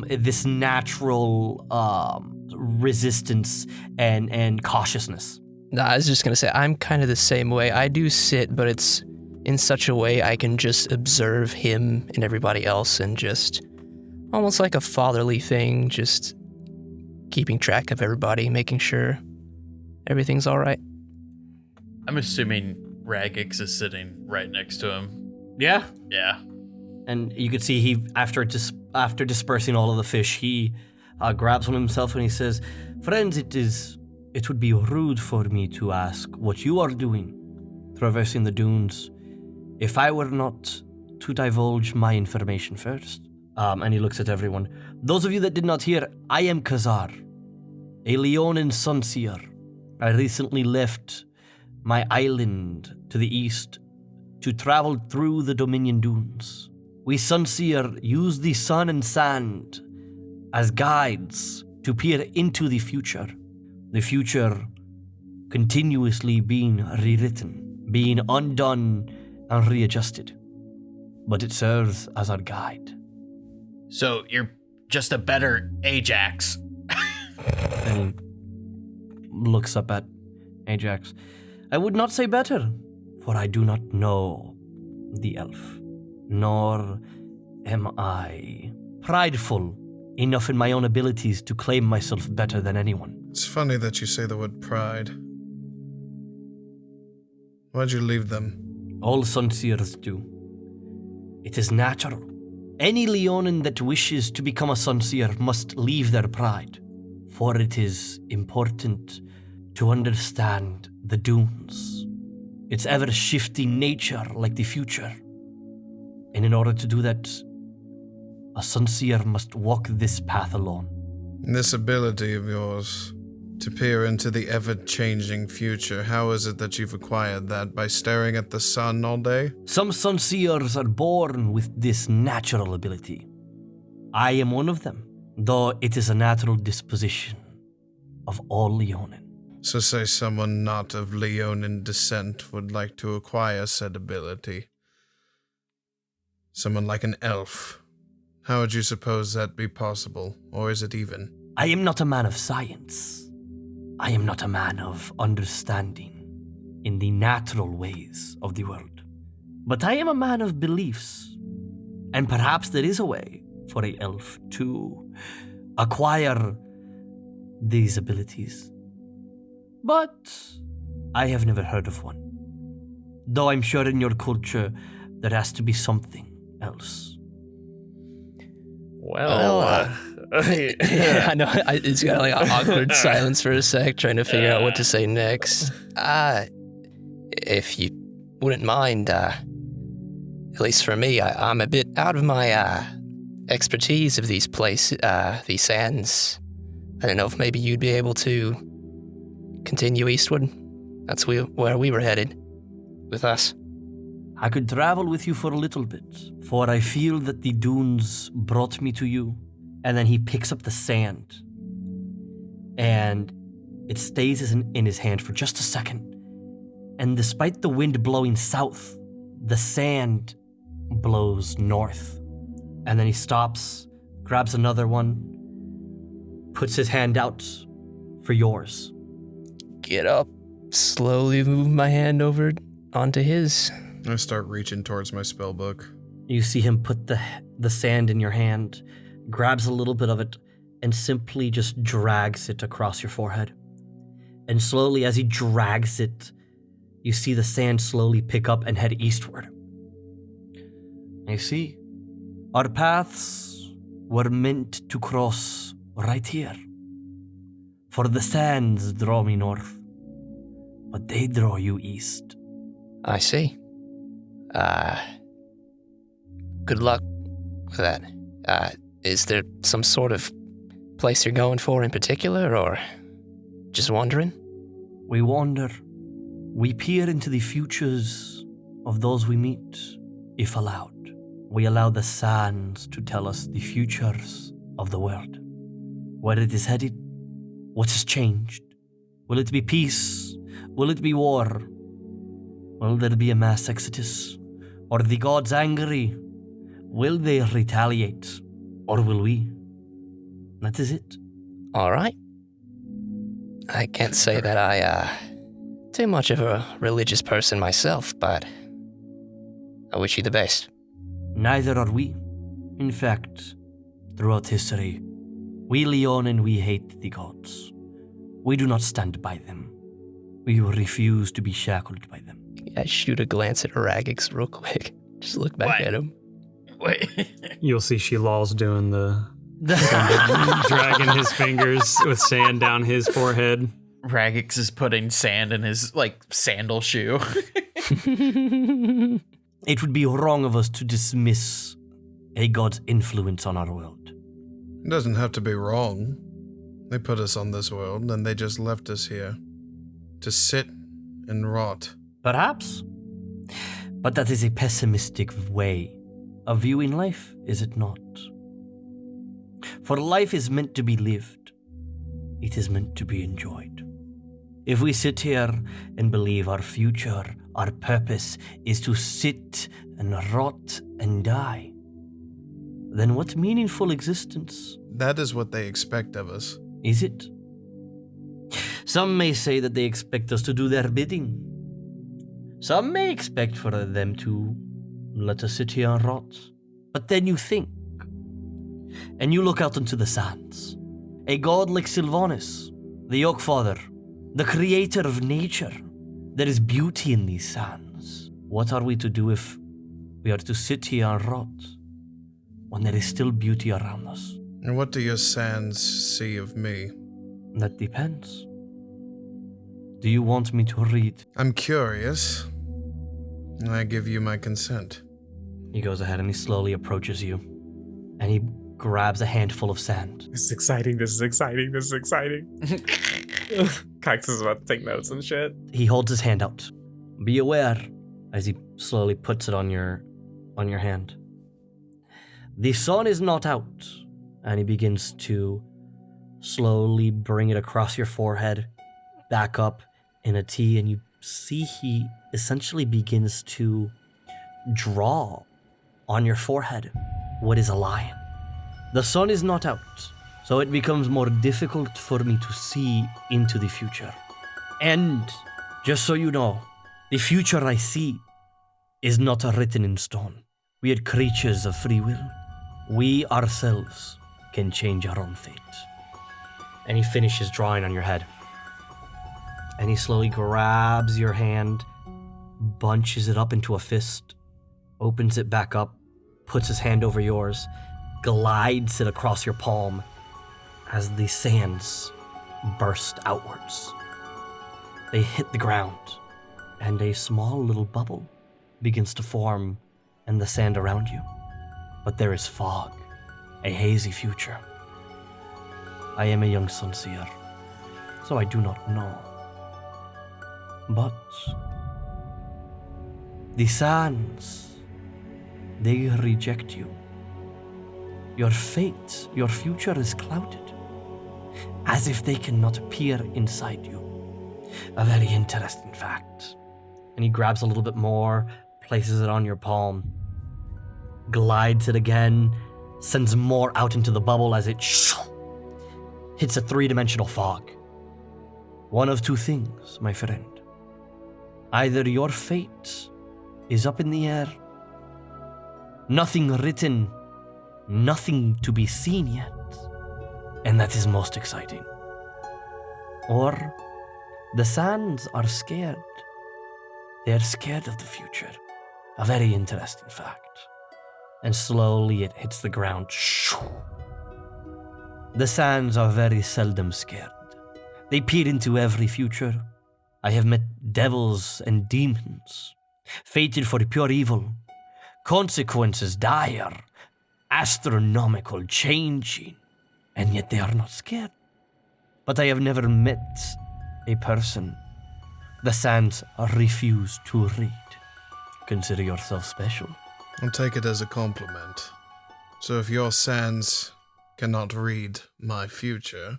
this natural resistance and cautiousness. Nah, I was just gonna say, I'm kind of the same way. I do sit, but it's in such a way I can just observe him and everybody else and just almost like a fatherly thing, just keeping track of everybody, making sure everything's all right. I'm assuming Raggax is sitting right next to him. Yeah. Yeah. And you could see he, after dispersing all of the fish, he grabs one himself and he says, "Friends, it would be rude for me to ask what you are doing, traversing the dunes, if I were not to divulge my information first." And he looks at everyone. "Those of you that did not hear, I am Khazar, a Leonin Sunseer. I recently left my island to the east to travel through the Dominion Dunes. We Sunseer use the sun and sand as guides to peer into the future continuously being rewritten, being undone and readjusted. But it serves as our guide." So you're just a better Ajax. And he looks up at Ajax. "I would not say better, for I do not know the elf, nor am I prideful enough in my own abilities to claim myself better than anyone. It's funny that you say the word pride. Why'd you leave them? All Sunseers do. It is natural. Any Leonin that wishes to become a Sunseer must leave their pride, for it is important to understand the dunes, its ever-shifting nature like the future. And in order to do that, a Sunseer must walk this path alone." This ability of yours to peer into the ever-changing future, how is it that you've acquired that? By staring at the sun all day? Some Sunseers are born with this natural ability. I am one of them, though it is a natural disposition of all Leonin. So say someone not of Leonin descent would like to acquire said ability. Someone like an elf. How would you suppose that be possible, or is it even? I am not a man of science. I am not a man of understanding in the natural ways of the world. But I am a man of beliefs. And perhaps there is a way for an elf to acquire these abilities. But I have never heard of one. Though I'm sure in your culture there has to be something else. Well, Yeah, I know. It's got like an awkward silence for a sec, trying to figure out what to say next. If you wouldn't mind, at least for me, I'm a bit out of my expertise of these places, these sands. I don't know if maybe you'd be able to continue eastward. That's where we were headed with us. I could travel with you for a little bit, for I feel that the dunes brought me to you. And then he picks up the sand, and It stays in his hand for just a second. And despite the wind blowing south, the sand blows north. And then he stops, grabs another one, puts his hand out for yours. Get up, slowly move my hand over onto his. I start reaching towards my spell book. You see him put the sand in your hand, grabs a little bit of it, and simply just drags it across your forehead. And slowly, as he drags it, you see the sand slowly pick up and head eastward. I see. Our paths were meant to cross right here. For the sands draw me north, but they draw you east. I see. Good luck with that. Is there some sort of place you're going for in particular, or just wandering? We wander. We peer into the futures of those we meet, if allowed. We allow the sands to tell us the futures of the world. Where it is headed, what has changed. Will it be peace? Will it be war? Will there be a mass exodus? Are the gods angry? Will they retaliate? Or will we? That is it. All right. I can't say that I, too much of a religious person myself, but I wish you the best. Neither are we. In fact, throughout history, we Leonin, we hate the gods. We do not stand by them. We refuse to be shackled by them. I shoot a glance at Raggax real quick. Just look back at him. Wait. You'll see Sheelal's doing the dragging his fingers with sand down his forehead. Raggax is putting sand in his, sandal shoe. It would be wrong of us to dismiss a god's influence on our world. It doesn't have to be wrong. They put us on this world, and they just left us here to sit and rot. Perhaps. But that is a pessimistic way of viewing life, is it not? For life is meant to be lived. It is meant to be enjoyed. If we sit here and believe our future, our purpose is to sit and rot and die, then what meaningful existence? That is what they expect of us. Is it? Some may say that they expect us to do their bidding. Some may expect for them to let us sit here and rot. But then you think, and you look out into the sands. A god like Sylvanas, the Oak Father, the creator of nature. There is beauty in these sands. What are we to do if we are to sit here and rot when there is still beauty around us? And what do your sands see of me? That depends. Do you want me to read? I'm curious. I give you my consent. He goes ahead and he slowly approaches you. And he grabs a handful of sand. This is exciting. Kaixus is about to take notes and shit. He holds his hand out. Be aware as he slowly puts it on your hand. The sun is not out. And he begins to slowly bring it across your forehead, back up in a T, and you see he essentially begins to draw on your forehead what is a lion. The sun is not out, so it becomes more difficult for me to see into the future. And just so you know, the future I see is not written in stone. We are creatures of free will. We ourselves can change our own fate. And he finishes drawing on your head. And he slowly grabs your hand, bunches it up into a fist, opens it back up, puts his hand over yours, glides it across your palm as the sands burst outwards. They hit the ground, and a small little bubble begins to form in the sand around you. But there is fog, a hazy future. I am a young Sunseer, so I do not know. But the sands, they reject you. Your fate, your future is clouded. as if they cannot peer inside you. A very interesting fact. And he grabs a little bit more, places it on your palm, glides it again, sends more out into the bubble as it hits a three-dimensional fog. One of two things, my friend. Either your fate is up in the air, nothing written, nothing to be seen yet, and that is most exciting. Or the sands are scared. They're scared of the future. A very interesting fact. And slowly it hits the ground. The sands are very seldom scared. They peer into every future. I have met devils and demons, fated for pure evil, consequences dire, astronomical changing, and yet they are not scared. But I have never met a person the sands refuse to read. Consider yourself special. I'll take it as a compliment. So if your sands cannot read my future,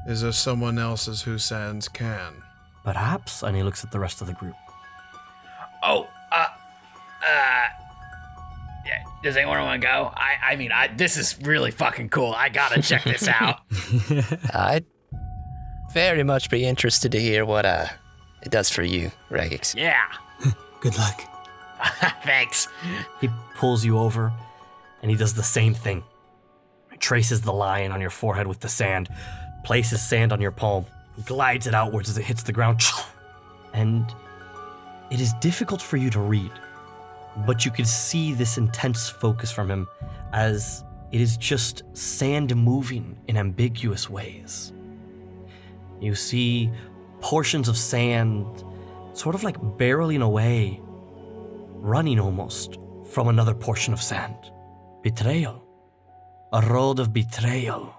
is there someone else's whose sands can? Perhaps, and he looks at the rest of the group. Oh, yeah. Does anyone want to go? I mean, this is really fucking cool. I gotta check this out. I'd very much be interested to hear what it does for you, Raggax. Yeah. Good luck. Thanks. He pulls you over, and he does the same thing. He traces the line on your forehead with the sand, places sand on your palm, glides it outwards as it hits the ground, and it is difficult for you to read, but you can see this intense focus from him as it is just sand moving in ambiguous ways. You see portions of sand sort of like barreling away, running almost from another portion of sand. Betrayal. A road of betrayal.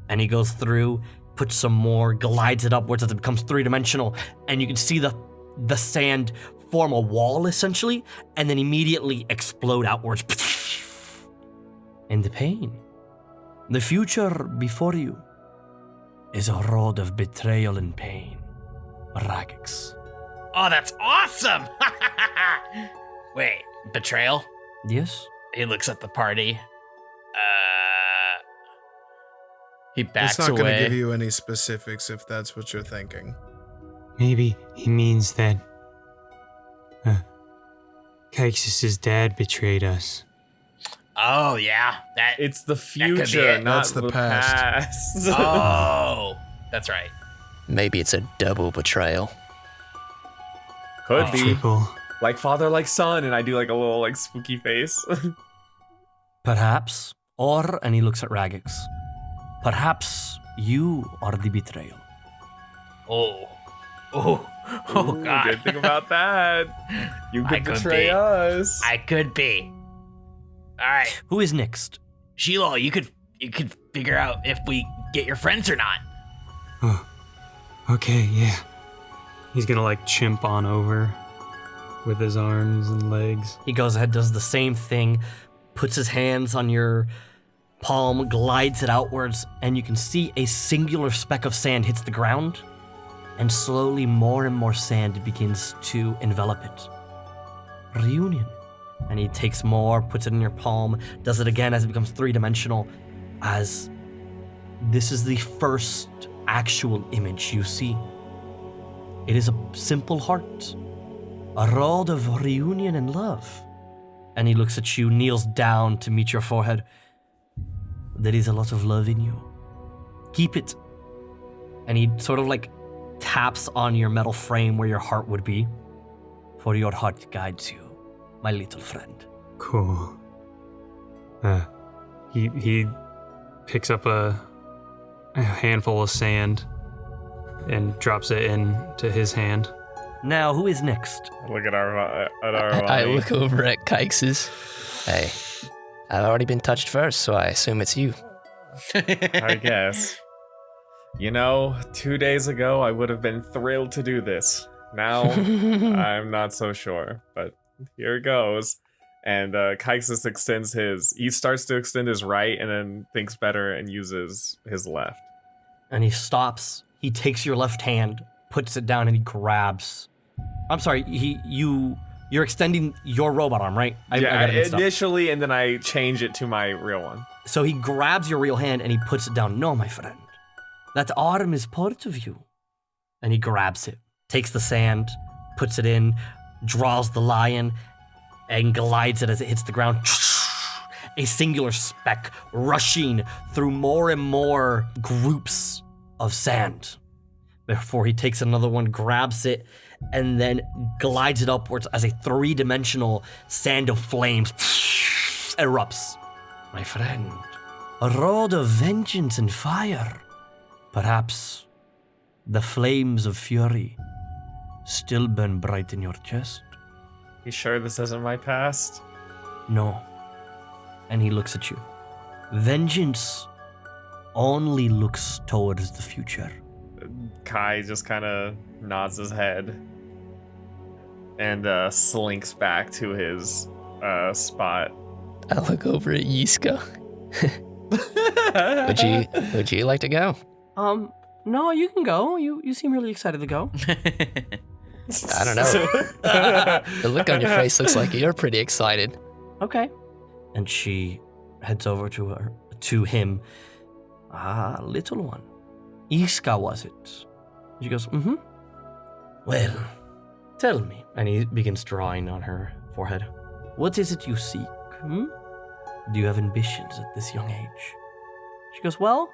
And he goes through, puts some more, glides it upwards as it becomes three-dimensional, and you can see the sand form a wall, essentially, and then immediately explode outwards. And the pain. The future before you is a road of betrayal and pain. Raggax. Oh, that's awesome! Wait, betrayal? Yes? He looks at the party. He backs It's not away. going to give you any specifics if that's what you're thinking. Maybe he means that Kaixus' dad betrayed us. Oh, yeah. It's the could be future, it. not That's the past. Oh, that's right. Maybe it's a double betrayal. Could be. Triple. Like father, like son, and I do like a little like spooky face. Perhaps. Or, and he looks at Raggax, perhaps you are the betrayal. Oh, Ooh, God. Good thing about that. You I could could betray be. us. I could be. All right, Who is next? Sheelal, you could figure out if we get your friends or not. Oh, okay, yeah. He's gonna like chimp on over with his arms and legs. He goes ahead, does the same thing, puts his hands on your palm, glides it outwards, and you can see a singular speck of sand hits the ground, and slowly more and more sand begins to envelop it. Reunion. And he takes more, puts it in your palm, does it again as it becomes three-dimensional, as this is the first actual image you see. It is a simple heart, a road of reunion and love. And he looks at you, kneels down to meet your forehead. There is a lot of love in you. Keep it. And he sort of like taps on your metal frame where your heart would be. For your heart guides you, my little friend. Cool. He picks up a handful of sand and drops it into his hand. Now, who is next? Look at our I look over at Kaixus. Hey, I've already been touched first, so I assume it's you. I guess. You know, 2 days ago I would have been thrilled to do this. Now I'm not so sure, but here goes. And Kaixus he starts to extend his right and then thinks better and uses his left. And he stops. He takes your left hand, puts it down, and he grabs. I'm sorry, you're extending your robot arm, right? I got it mixed up. Initially, and then I change it to my real one. So he grabs your real hand and he puts it down. No, my friend. That arm is part of you. And he grabs it, takes the sand, puts it in, draws the lion, and glides it as it hits the ground. A singular speck rushing through more and more groups of sand. Before he takes another one, grabs it, and then glides it upwards as a three-dimensional sand of flames erupts. My friend, a rod of vengeance and fire. Perhaps the flames of fury still burn bright in your chest. You sure this isn't my past? No. And he looks at you. Vengeance only looks towards the future. Kai just kind of nods his head and slinks back to his spot. I look over at Yiska. Would you like to go? No, you can go. You seem really excited to go. I don't know. The look on your face looks like you're pretty excited. Okay. And she heads over to him. Little one. Iska, was it? She goes, mm-hmm. Well, tell me. And he begins drawing on her forehead. What is it you seek? Do you have ambitions at this young age? She goes, well,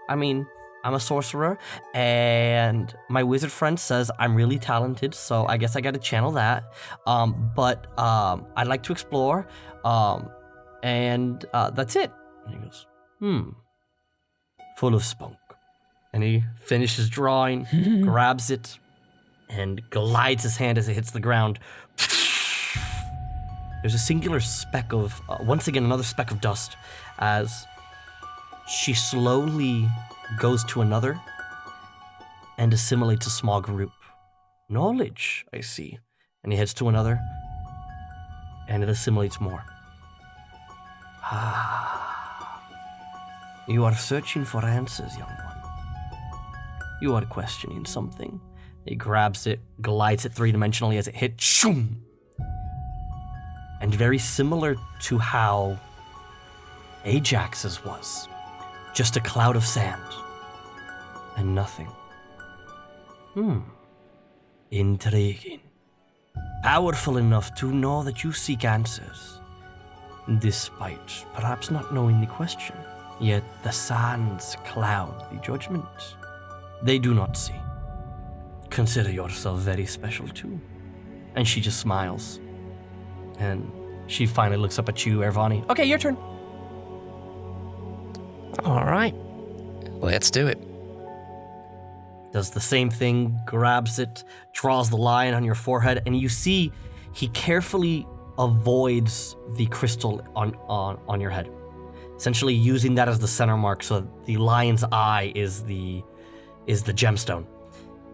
I mean, I'm a sorcerer, and my wizard friend says I'm really talented, so I guess I gotta channel that. But I'd like to explore, and that's it. And he goes, full of spunk. And he finishes drawing, grabs it, and glides his hand as it hits the ground. There's a singular speck of, once again, another speck of dust as she slowly goes to another and assimilates a small group. Knowledge, I see. And he heads to another and it assimilates more. You are searching for answers, young one. You are questioning something. He grabs it, glides it three-dimensionally as it hits. Shoom! And very similar to how Ajax's was. Just a cloud of sand. And nothing. Intriguing. Powerful enough to know that you seek answers. Despite perhaps not knowing the question. Yet the sands cloud the judgment. They do not see. Consider yourself very special too. And she just smiles. And she finally looks up at you, Aaravani. Okay, your turn. All right. Let's do it. Does the same thing, grabs it, draws the line on your forehead, and you see he carefully avoids the crystal on your head. Essentially using that as the center mark so the lion's eye is the gemstone.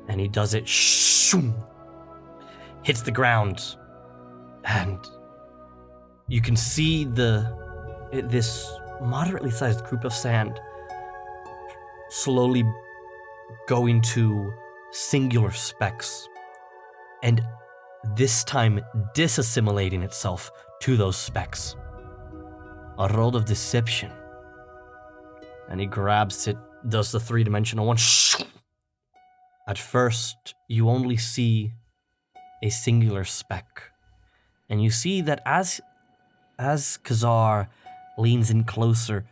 And he does it, shoom, hits the ground, and you can see this moderately sized group of sand slowly going to singular specks, and this time disassimilating itself to those specks. A roll of deception. And he grabs it, does the three-dimensional one. At first, you only see a singular speck. And you see that as Khazar leans in closer,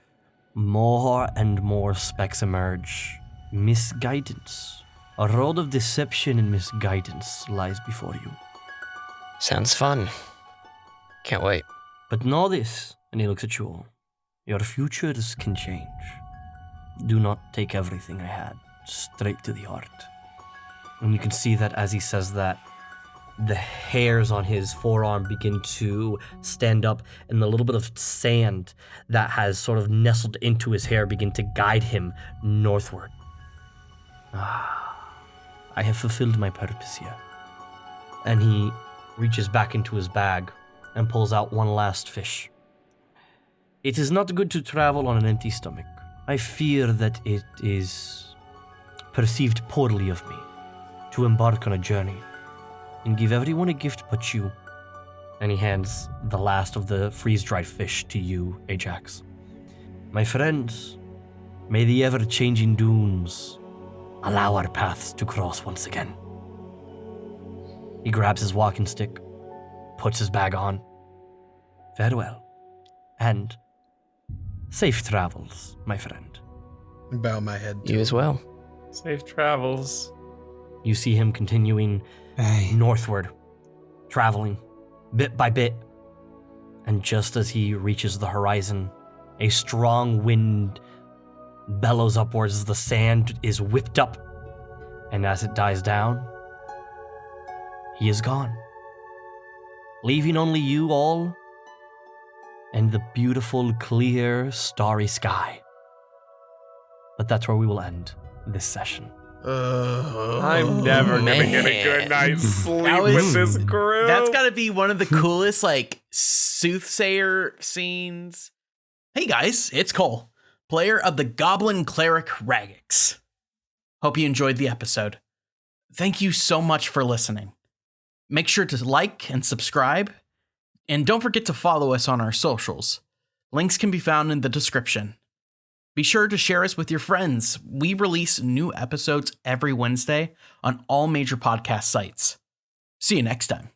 more and more specks emerge. Misguidance. A road of deception and misguidance lies before you. Sounds fun. Can't wait. But know this, and he looks at you all. Your futures can change. Do not take everything I had straight to the heart. And you can see that as he says that, the hairs on his forearm begin to stand up, and the little bit of sand that has sort of nestled into his hair begin to guide him northward. I have fulfilled my purpose here. And he reaches back into his bag and pulls out one last fish. It is not good to travel on an empty stomach. I fear that it is perceived poorly of me to embark on a journey and give everyone a gift but you. And he hands the last of the freeze-dried fish to you, Ajax. My friends, may the ever-changing dunes allow our paths to cross once again. He grabs his walking stick, puts his bag on. Farewell, and safe travels, my friend. Bow my head to You as well. Safe travels. You see him continuing northward, traveling bit by bit, and just as he reaches the horizon, a strong wind bellows upwards as the sand is whipped up, and as it dies down, he is gone, leaving only you all and the beautiful, clear, starry sky. But that's where we will end this session. I'm never gonna get a good night's sleep with this group. That's got to be one of the coolest, like, soothsayer scenes. Hey guys, it's Cole, player of the Goblin Cleric Raggax. Hope you enjoyed the episode. Thank you so much for listening. Make sure to like and subscribe, and don't forget to follow us on our socials. Links can be found in the description. Be sure to share us with your friends. We release new episodes every Wednesday on all major podcast sites. See you next time.